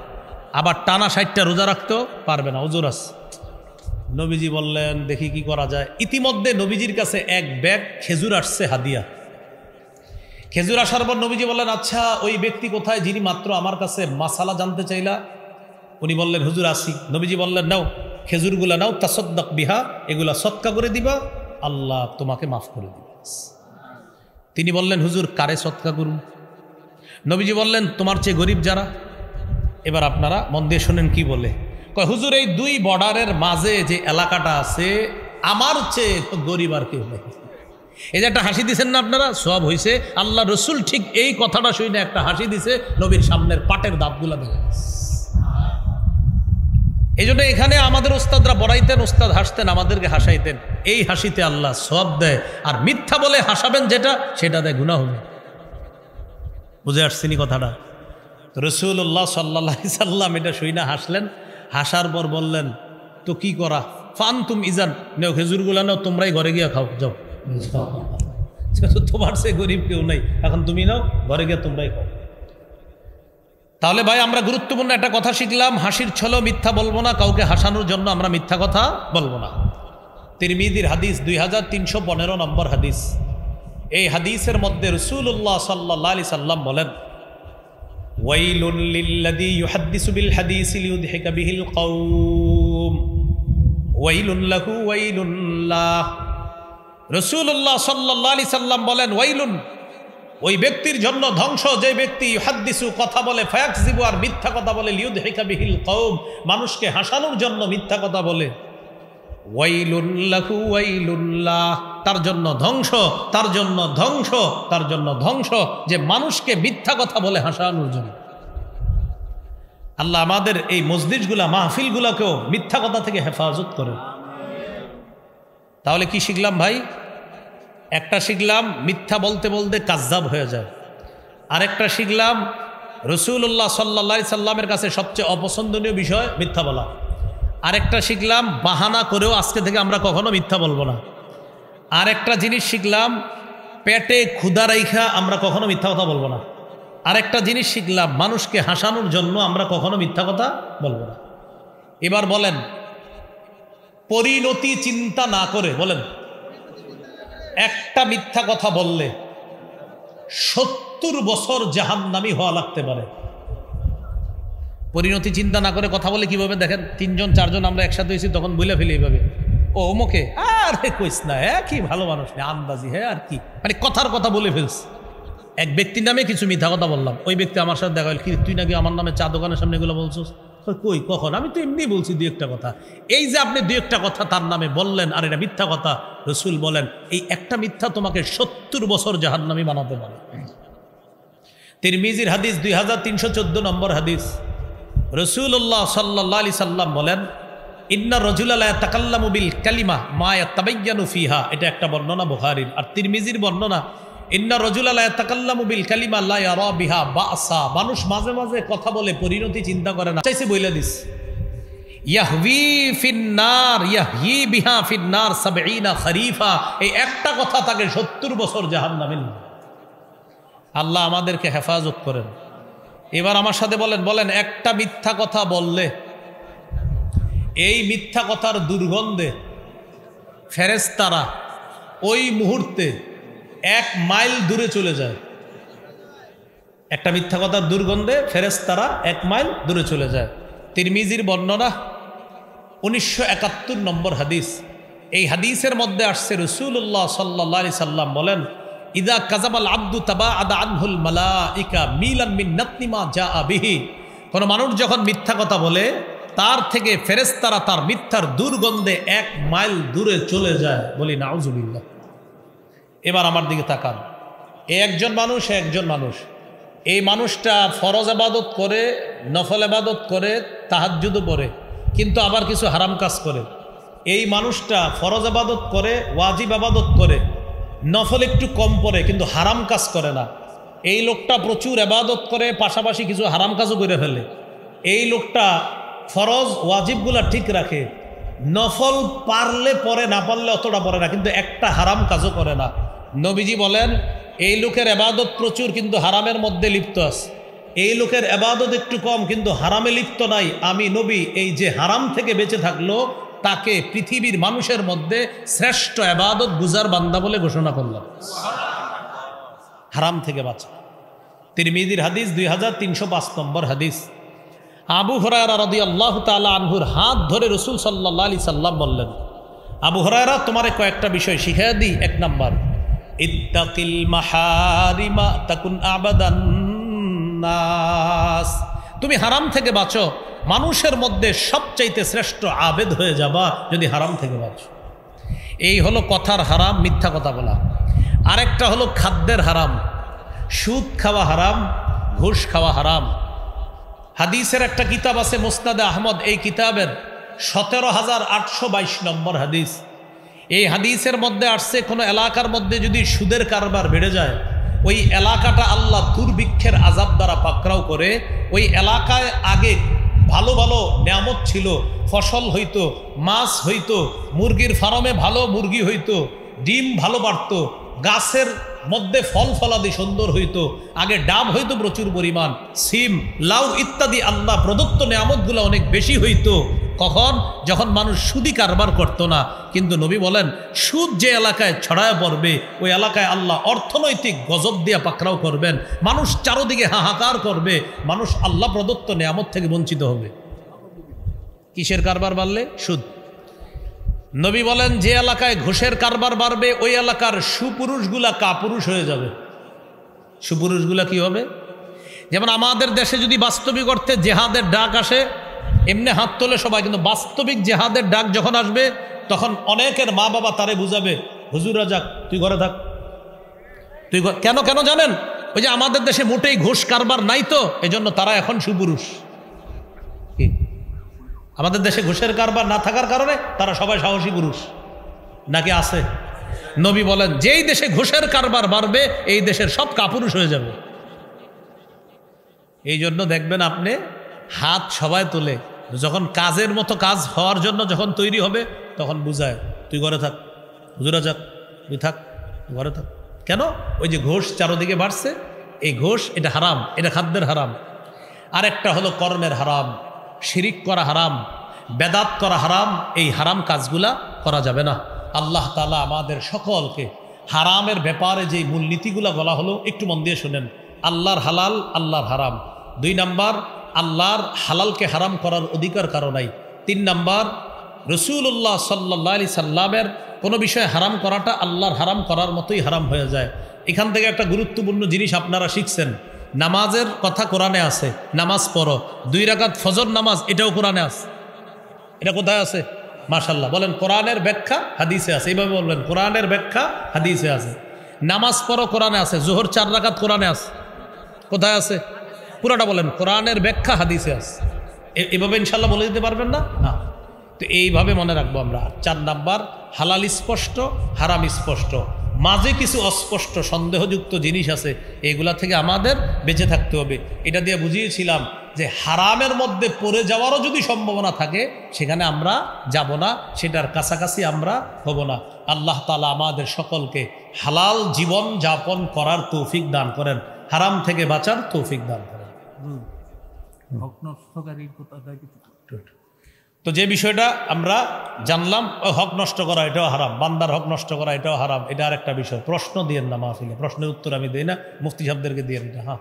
A: আবার টানা 60টা রোজা রাখতেও পারবে না, ওজর আছে। নবীজি বললেন, দেখি কি করা যায়। ইতিমধ্যে নবীজির কাছে এক ব্যাগ খেজুর আসছে হাদিয়া। খেজুর আসার পর নবীজি বললেন, আচ্ছা ওই ব্যক্তি কোথায় যিনি মাত্র আমার কাছে মাসালা জানতে চাইলা? উনি বললেন, হুজুর আসি। নবীজি বললেন, নাও খেজুরগুলা নাও, তাসাদ্দাক বিহা, এগুলা সদকা করে দিবা, আল্লাহ তোমাকে মাফ করে দিবে। তিনি বললেন, হুজুর কারে সদকা করুন? নবীজি বললেন, তোমার চেয়ে গরিব যারা। এবার আপনারা মন দিয়ে শোনেন কি বলে। কয়, হুজুর এই 2 বর্ডারের মাঝে যে এলাকাটা আছে, আমার চেয়ে গরিব আর কেউ নেই। এই যে একটা হাসি দিচ্ছেন না আপনারা, সব হয়েছে। আল্লাহ রসুল ঠিক এই কথাটা শুনে একটা হাসি দিছে, নবীর সামনের পাটের দাঁতগুলা দেখে। এই জন্য এখানে আমাদের ওস্তাদরা বড়াইতেন, ওস্তাদ হাসতেন, আমাদেরকে হাসাইতেন। এই হাসিতে আল্লাহ সওয়াব দেয়, আর মিথ্যা বলে হাসাবেন যেটা, সেটা দেয় গুনাহ হবে। বুঝে আসছেনি কথাটা? রাসূলুল্লাহ সাল্লাল্লাহু আলাইহি সাল্লাম এটা শুনে হাসলেন। হাসার পর বললেন, তো কি করা? ফানতুম ইজান, নেও খেজুরগুলা নাও, তোমরাই ঘরে গিয়ে খাও, যাও। তোমার সে গরিব কেউ নাই, এখন তুমি নাও, ঘরে গিয়ে তোমরাই খাও। তাহলে ভাই আমরা গুরুত্বপূর্ণ একটা কথা শিখলাম, হাসির ছলেও মিথ্যা বলবো না, কাউকে হাসানোর জন্য আমরা মিথ্যা কথা বলবো না। তিরমিজির হাদিস 2315 নম্বর হাদিস। এই হাদিসের মধ্যে রাসূলুল্লাহ সাল্লাল্লাহু আলাইহি সাল্লাম বলেন, ওয়াইলুন লিল্লাযী ইউহাদ্দিসু বিল হাদিসি লিইউদহিকা বিহিল কওম ওয়াইলুন লাহু ওয়াইলুন লাহ। রাসূলুল্লাহ সাল্লাল্লাহু আলাইহি সাল্লাম বলেন, ওয়াইলুন, ওই ব্যক্তির জন্য ধ্বংস যে ব্যক্তি ইউহাদ্দিসু কথা বলে, ফায়াকযিবু আর মিথ্যা কথা বলে, লিইউদহিকা বিহিল কওম মানুষকে হাসানোর জন্য মিথ্যা কথা বলে, ওয়াইলুন লাহু ওয়াইলুন লাহ, তার জন্য ধ্বংস, তার জন্য ধ্বংস, তার জন্য ধ্বংস যে মানুষকে মিথ্যা কথা বলে হাসানোর জন্য। আল্লাহ আমাদের এই মসজিদগুলা, মাহফিলগুলাকেও মিথ্যা কথা থেকে হেফাজত করে। তাহলে কি শিখলাম ভাই? একটা শিখলাম মিথ্যা বলতে বলতে কাজ্জাব হয়ে যায়। আরেকটা শিখলাম রাসূলুল্লাহ সাল্লাল্লাহু আলাইহি সাল্লামের কাছে সবচেয়ে অপছন্দনীয় বিষয় মিথ্যা বলা। আরেকটা শিখলাম বাহানা করেও আজকে থেকে আমরা কখনো মিথ্যা বলবো না। আরেকটা জিনিস শিখলাম, পেটে ক্ষুধা রাইখা আমরা কখনো মিথ্যা কথা বলবো না। আরেকটা জিনিস শিখলাম, মানুষকে হাসানোর জন্য আমরা কখনো মিথ্যা কথা বলবো না। এবার বলেন, পরিণতি চিন্তা না করে বলেন, একটা মিথ্যা কথা বললে 70 বছর জাহান্নামী হওয়া লাগতে পারে। পরিণতি চিন্তা না করে কথা বলে কিভাবে দেখেন, 3 জন 4 জন আমরা একসাথে হয়েছি, তখন বলে ফেলি এইভাবে, ও অমুকে, আরে কইস না, হ্যাঁ কি ভালো মানুষ নেই, আন্দাজি, হ্যাঁ আর কি, মানে কথার কথা বলে ফেলছি। এক ব্যক্তির নামে কিছু মিথ্যা কথা বললাম, ওই ব্যক্তি আমার সাথে দেখা হল, কি তুই নাকি আমার নামে চা দোকানের সামনে এগুলো বলছিস, কই কখন, আমি তো এমনি বলছি দুই একটা কথা। এই যে আপনি দুই একটা কথা তার নামে বললেন আর এটা মিথ্যা কথা, রসুল বলেন এই একটা মিথ্যা তোমাকে 70 বছর জাহান্নামী বানাতে পারে। তিরমিজির হাদিস 2314 নম্বর হাদিস, রসুল্লাহ সাল্লাল্লাহু আলাইহি সাল্লাম বলেন ইন্না রাজুলা লা ইয়াতাকাল্লামু বিল কালিমা মা ইয়াতাবায়্যানু ফিহা, এটা একটা বর্ণনা বুখারীর। আর তিরমিজির বর্ণনা ইন্না রাজুলা লা ইয়াতাকাল্লামু বিল কালিমা লা ইয়ারা বিহা বাসা, মানুষ মাঝে মাঝে কথা বলে পরিণতি চিন্তা করে না, চাইছে বইলা দিস ইয়াহবি ফিন্নার ইয়াহয়ি বিহা ফিন্নার 70 খরিফা, এই একটা কথা তাকে 70 বছর জাহান্নামে নিবে। আল্লাহ আমাদেরকে হেফাজত করেন। এবার আমার সাথে বলেন একটা মিথ্যা কথা বললে এই মিথ্যা কথার দুর্গন্ধে ফেরেশতারা ওই মুহূর্তে 1 মাইল দূরে চলে যায়। একটা মিথ্যা কথার দুর্গন্ধে ফেরেশতারা 1 মাইল দূরে চলে যায়। তিরমিজির বর্ণনা 1971 নম্বর হাদিস। এই হাদিসের মধ্যে আসছে রাসূলুল্লাহ সাল্লাল্লাহু আলাইহি সাল্লাম বলেন ইদা কাযাবাল আব্দু তাবাআদা আনহুল মালাইকা মিলান মিন নাতনি মা জাআ বিহি, কোন মানুষ যখন মিথ্যা কথা বলে তার থেকে ফেরেশতারা তার মিথ্যার দুর্গন্ধে 1 মাইল দূরে চলে যায়। বলি নাউজুবিল্লাহ। এবার আমার দিকে তাকান, একজন মানুষ, এই মানুষটা ফরজ ইবাদত করে, নফল ইবাদত করে, তাহাজ্জুদও পড়ে, কিন্তু আবার কিছু হারাম কাজ করে। এই মানুষটা ফরজ ইবাদত করে, ওয়াজিব ইবাদত করে, নফল একটু কম পড়ে, কিন্তু হারাম কাজ করে না। এই লোকটা প্রচুর ইবাদত করে, পাশাপাশি কিছু হারাম কাজও করে ফেলে। এই লোকটা ফরজ ওয়াজিবগুলা ঠিক রাখে, নফল পারলে পড়ে, না পারলে অতটা পড়ে না, কিন্তু একটা হারাম কাজও করে না। নবীজি বলেন এই লোকের ইবাদত প্রচুর কিন্তু হারামের মধ্যে লিপ্ত আছে, এই লোকের ইবাদত একটু কম কিন্তু হারামে লিপ্ত নাই। আমি নবী এই যে হারাম থেকে বেঁচে থাকলো তাকে পৃথিবীর মানুষের মধ্যে শ্রেষ্ঠ ইবাদত গুজার বান্দা বলে ঘোষণা করলাম। হারাম থেকে বাঁচা। তিরমিজির হাদিস 2305 নম্বর হাদিস। আবু হুরায়রা রাদিয়াল্লাহু তাআলা আনহুর হাত ধরে রাসূল সাল্লাল্লাহু আলাইহি সাল্লাম বললেন, আবু হুরায়রা তোমারে কয়েকটা বিষয় শিখিয়ে দিই। 1 নাম্বার, ইত্তাকিল মাহারিমা তাকুন আবাদান নাস, তুমি হারাম থেকে বাঁচো, মানুষের মধ্যে সবচাইতে শ্রেষ্ঠ আবেদ হয়ে যাবা যদি হারাম থেকে বাঁচো। এই হলো কথার হারাম, মিথ্যা কথা বলা। আরেকটা হলো খাদ্যের হারাম, সুদ খাওয়া হারাম, ঘুষ খাওয়া হারাম। হাদিসের একটা কিতাব আছে মুসনাদে আহমদ, এই কিতাবের 17,822 নম্বর হাদিস। এই হাদিসের মধ্যে আসছে কোনো এলাকার মধ্যে যদি সুদের কারবার বেড়ে যায়, ওই এলাকাটা আল্লাহ দুর্ভিক্ষের আযাব দ্বারা পাকড়াও করে। ওই এলাকায় আগে ভালো ভালো নিয়ামত ছিল, ফসল হইতো, মাছ হইতো, মুরগির ফার্মে ভালো মুরগি হইতো, ডিম ভালো বাড়ত, গাছের মধ্যে ফল ফলাদি সুন্দর হইতো, আগে ডাব হইতো প্রচুর পরিমাণ, সিম, লাউ ইত্যাদি আল্লাহ প্রদত্ত নিয়ামতগুলো অনেক বেশি হইতো। কখন? যখন মানুষ সুদি কারবার করতো না। কিন্তু নবী বলেন সুদ যে এলাকায় ছড়ায় পড়বে ওই এলাকায় আল্লাহ অর্থনৈতিক গজব দিয়া পাকড়াও করবেন, মানুষ চারোদিকে হাহাকার করবে, মানুষ আল্লাহ প্রদত্ত নিয়ামত থেকে বঞ্চিত হবে। কিসের কারবার বাড়লে? সুদ। নবী বলেন যে এলাকায় ঘুষের কারবার বাড়বে ওই এলাকার সুপুরুষগুলা কাপুরুষ হয়ে যাবে। সুপুরুষগুলা কি হবে? যেমন আমাদের দেশে যদি বাস্তবিক অর্থে জেহাদের ডাক আসে, এমনি হাত তোলে সবাই, কিন্তু বাস্তবিক জেহাদের ডাক যখন আসবে তখন অনেকের মা বাবা তারে বুঝাবে, হুজুর রাজাক তুই ঘরে থাক, তুই কেন জানেন? ওই যে আমাদের দেশে মোটেই ঘুষ কারবার নাই তো, এজন্য তারা এখন সুপুরুষ। কি আমাদের দেশে ঘুষের কারবার না থাকার কারণে তারা সবাই সাহসী পুরুষ নাকি আছে? নবী বলেন যেই দেশে ঘুষের কারবার বাড়বে এই দেশের সব কাপুরুষ হয়ে যাবে। এই জন্য দেখবেন আপনি হাত সবাই তোলে, যখন কাজের মতো কাজ হওয়ার জন্য যখন তৈরি হবে তখন বুঝায় তুই ঘরে থাক, হুজুরা যাক তুই থাক, ঘরে থাক। কেন? ওই যে ঘুষ চারোদিকে বাড়ছে, এই ঘুষ এটা হারাম, এটা খাদ্যের হারাম। আরেকটা হলো কর্মের হারাম, শিরিক করা হারাম, বেদাত করা হারাম। এই হারাম কাজগুলা করা যাবে না। আল্লাহ তাআলা আমাদের সকলকে হারামের ব্যাপারে যে মূলনীতিগুলা বলা হলো একটু মন দিয়ে শুনেন। আল্লাহর হালাল, আল্লাহর হারাম। 2 নাম্বার, আল্লাহর হালালকে হারাম করার অধিকার কারো নাই। 3 নাম্বার, রাসূলুল্লাহ সাল্লাল্লাহু আলাইহি সাল্লামের কোনো বিষয়ে হারাম করাটা আল্লাহর হারাম করার মতোই হারাম হয়ে যায়। এখান থেকে একটা গুরুত্বপূর্ণ জিনিস আপনারা শিখছেন নামাজের কথা কোরআনে আছে, নামাজ পড়ো, 2 রাকাত ফজর নামাজ, এটাও কোরআনে আছে। এটা কোথায় আছে? মাশাআল্লাহ, বলেন কোরআনের ব্যাখ্যা হাদিসে আছে। এইভাবে বলবেন কোরআনের ব্যাখ্যা হাদিসে আছে। নামাজ পড়ো কোরআনে আছে, জোহর 4 রাকাত কোরআনে আছে। কোথায় আছে? পুরাটা বলেন কোরআনের ব্যাখ্যা হাদিসে আছে। এভাবে ইনশাল্লাহ বলে দিতে পারবেন না? না। তো এইভাবে মনে রাখবো আমরা। 4 নাম্বার, হালাল স্পষ্ট, হারাম স্পষ্ট, মাঝে কিছু অস্পষ্ট সন্দেহযুক্ত জিনিস আছে, এগুলা থেকে আমাদের বেঁচে থাকতে হবে। এটা দিয়ে বুঝিয়েছিলাম যে হারামের মধ্যে পড়ে যাওয়ারও যদি সম্ভাবনা থাকে সেখানে আমরা যাব না, সেটার কাছাকাছি আমরা হব না। আল্লাহ তাআলা আমাদের সকলকে হালাল জীবন যাপন করার তৌফিক দান করেন, হারাম থেকে বাঁচার তৌফিক দান করেন। তো যে বিষয়টা আমরা জানলাম, হক নষ্ট করা এটাও হারাম, বান্দার হক নষ্ট করা এটাও হারাম। এটা আর একটা বিষয়। প্রশ্ন দিয়েন না মাহফিলে, প্রশ্নের উত্তর আমি দিই না, মুফতি সাহেবদেরকে দিয়ে এটা। হ্যাঁ,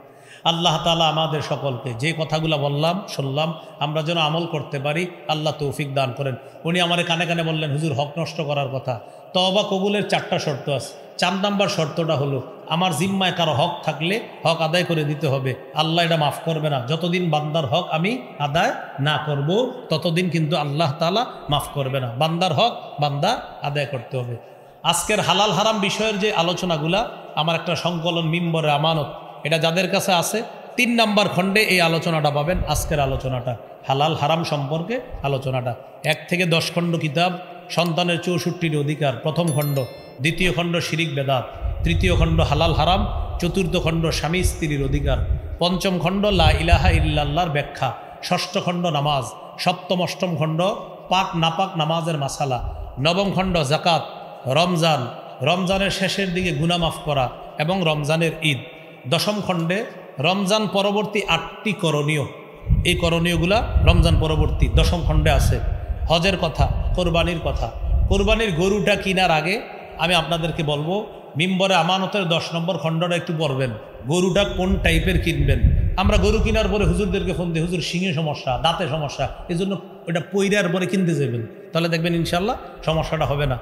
A: আল্লাহ তাআলা আমাদের সকলকে যে কথাগুলো বললাম শুনলাম আমরা যেন আমল করতে পারি, আল্লাহ তৌফিক দান করেন। উনি আমার কানে কানে বললেন, হুজুর হক নষ্ট করার কথা, তওবা কবুলের 4টা শর্ত আছে। 4 নাম্বার শর্তটা হলো আমার জিম্মায় কারো হক থাকলে হক আদায় করে দিতে হবে। আল্লাহ এটা মাফ করবে না, যতদিন বান্দার হক আমি আদায় না করব ততদিন কিন্তু আল্লাহ তাআলা মাফ করবে না। বান্দার হক বান্দা আদায় করতে হবে। আজকের হালাল হারাম বিষয়ের যে আলোচনাগুলা, আমার একটা সংকলন মিম্বরে আমানত, এটা যাদের কাছে আছে 3 নাম্বার খণ্ডে এই আলোচনাটা পাবেন। আজকের আলোচনাটা হালাল হারাম সম্পর্কে আলোচনাটা 1 থেকে 10 খণ্ড কিতাব, সন্তানের 64টি অধিকার, 1ম খণ্ড, 2য় খণ্ড শিরিক বেদাত, 3য় খণ্ড হালাল হারাম, 4র্থ খণ্ড স্বামী স্ত্রীর অধিকার, 5ম খণ্ড লা ইলাহা ইল্লাল্লাহর ব্যাখ্যা, 6ষ্ঠ খণ্ড নামাজ, 7ম 8ম খণ্ড পাক নাপাক নামাজের মাসালা, 9ম খণ্ড জাকাত, রমজান, রমজানের শেষের দিকে গুনাহ মাফ করা এবং রমজানের ঈদ, 10ম খণ্ডে রমজান পরবর্তী 8টি করণীয়, এই করণীয়গুলা রমজান পরবর্তী 10ম খণ্ডে আছে। হজের কথা, কোরবানির কথা। কোরবানির গরুটা কেনার আগে আমি আপনাদেরকে বলবো, মিম্বরে আমানতের 10 নম্বর খণ্ডটা একটু পড়বেন, গরুটা কোন টাইপের কিনবেন। আমরা গরু কেনার পরে হুজুরদেরকে ফোন দিই, হুজুর শিঙে সমস্যা, দাঁতে সমস্যা, এই জন্য ওইটা পইরার পরে কিনতে যাবেন, তাহলে দেখবেন ইনশাল্লাহ সমস্যাটা হবে না।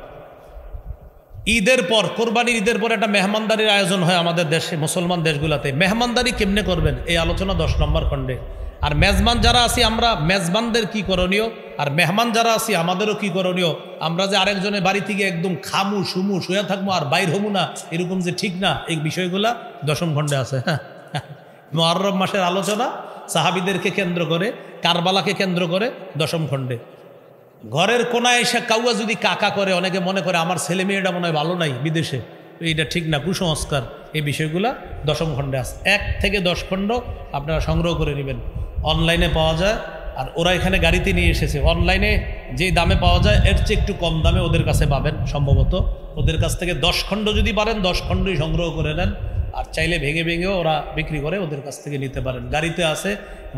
A: ঈদের পর, কোরবানির ঈদের পর একটা মেহমানদারির আয়োজন হয় আমাদের দেশে, মুসলমান দেশগুলোতে। মেহমানদারি কেমনে করবেন এই আলোচনা 10 নম্বর খণ্ডে। আর মেজবান যারা আছি আমরা, মেজবানদের কি করণীয়, আর মেহমান যারা আছি আমাদেরও কি করণীয়। আমরা যে আরেকজনের বাড়ি থেকে একদম খামু সুমু শুয়ে থাকবো আর বাইর হবো না, এরকম যে ঠিক না, এই বিষয়গুলা 10ম খণ্ডে আছে। হ্যাঁ, মুহররম মাসের আলোচনা সাহাবীদেরকে কেন্দ্র করে, কারবালাকে কেন্দ্র করে 10ম খণ্ডে। ঘরের কোনায় এসে কাউয়া যদি কাকা করে, অনেকে মনে করে আমার ছেলে মেয়েটা মনে হয় ভালো নাই বিদেশে, এইটা ঠিক না, কুসংস্কার। এই বিষয়গুলা 10ম খণ্ডে আছে। 1 থেকে 10 খণ্ড আপনারা সংগ্রহ করে নেবেন, অনলাইনে পাওয়া যায়। আর ওরা এখানে গাড়িতে নিয়ে এসেছে, অনলাইনে যেই দামে পাওয়া যায় এর চেয়ে একটু কম দামে ওদের কাছে পাবেন সম্ভবত। ওদের কাছ থেকে 10 খণ্ড যদি পারেন 10 খণ্ডই সংগ্রহ করে নেন, আর চাইলে ভেঙে ভেঙেও ওরা বিক্রি করে, ওদের কাছ থেকে নিতে পারেন। গাড়িতে আছে,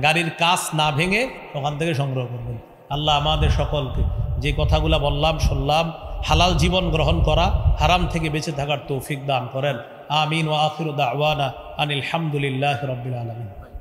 A: গাড়ির কাচ না ভেঙে ওখান থেকে সংগ্রহ করবেন। আল্লাহ আমাদের সকলকে যে কথাগুলো বললাম শুনলাম, হালাল জীবন গ্রহণ করা, হারাম থেকে বেঁচে থাকার তৌফিক দান করেন। আমিন ওয়া আখিরু দাওয়ানা আনিল হামদুলিল্লাহি রাব্বিল আলামিন।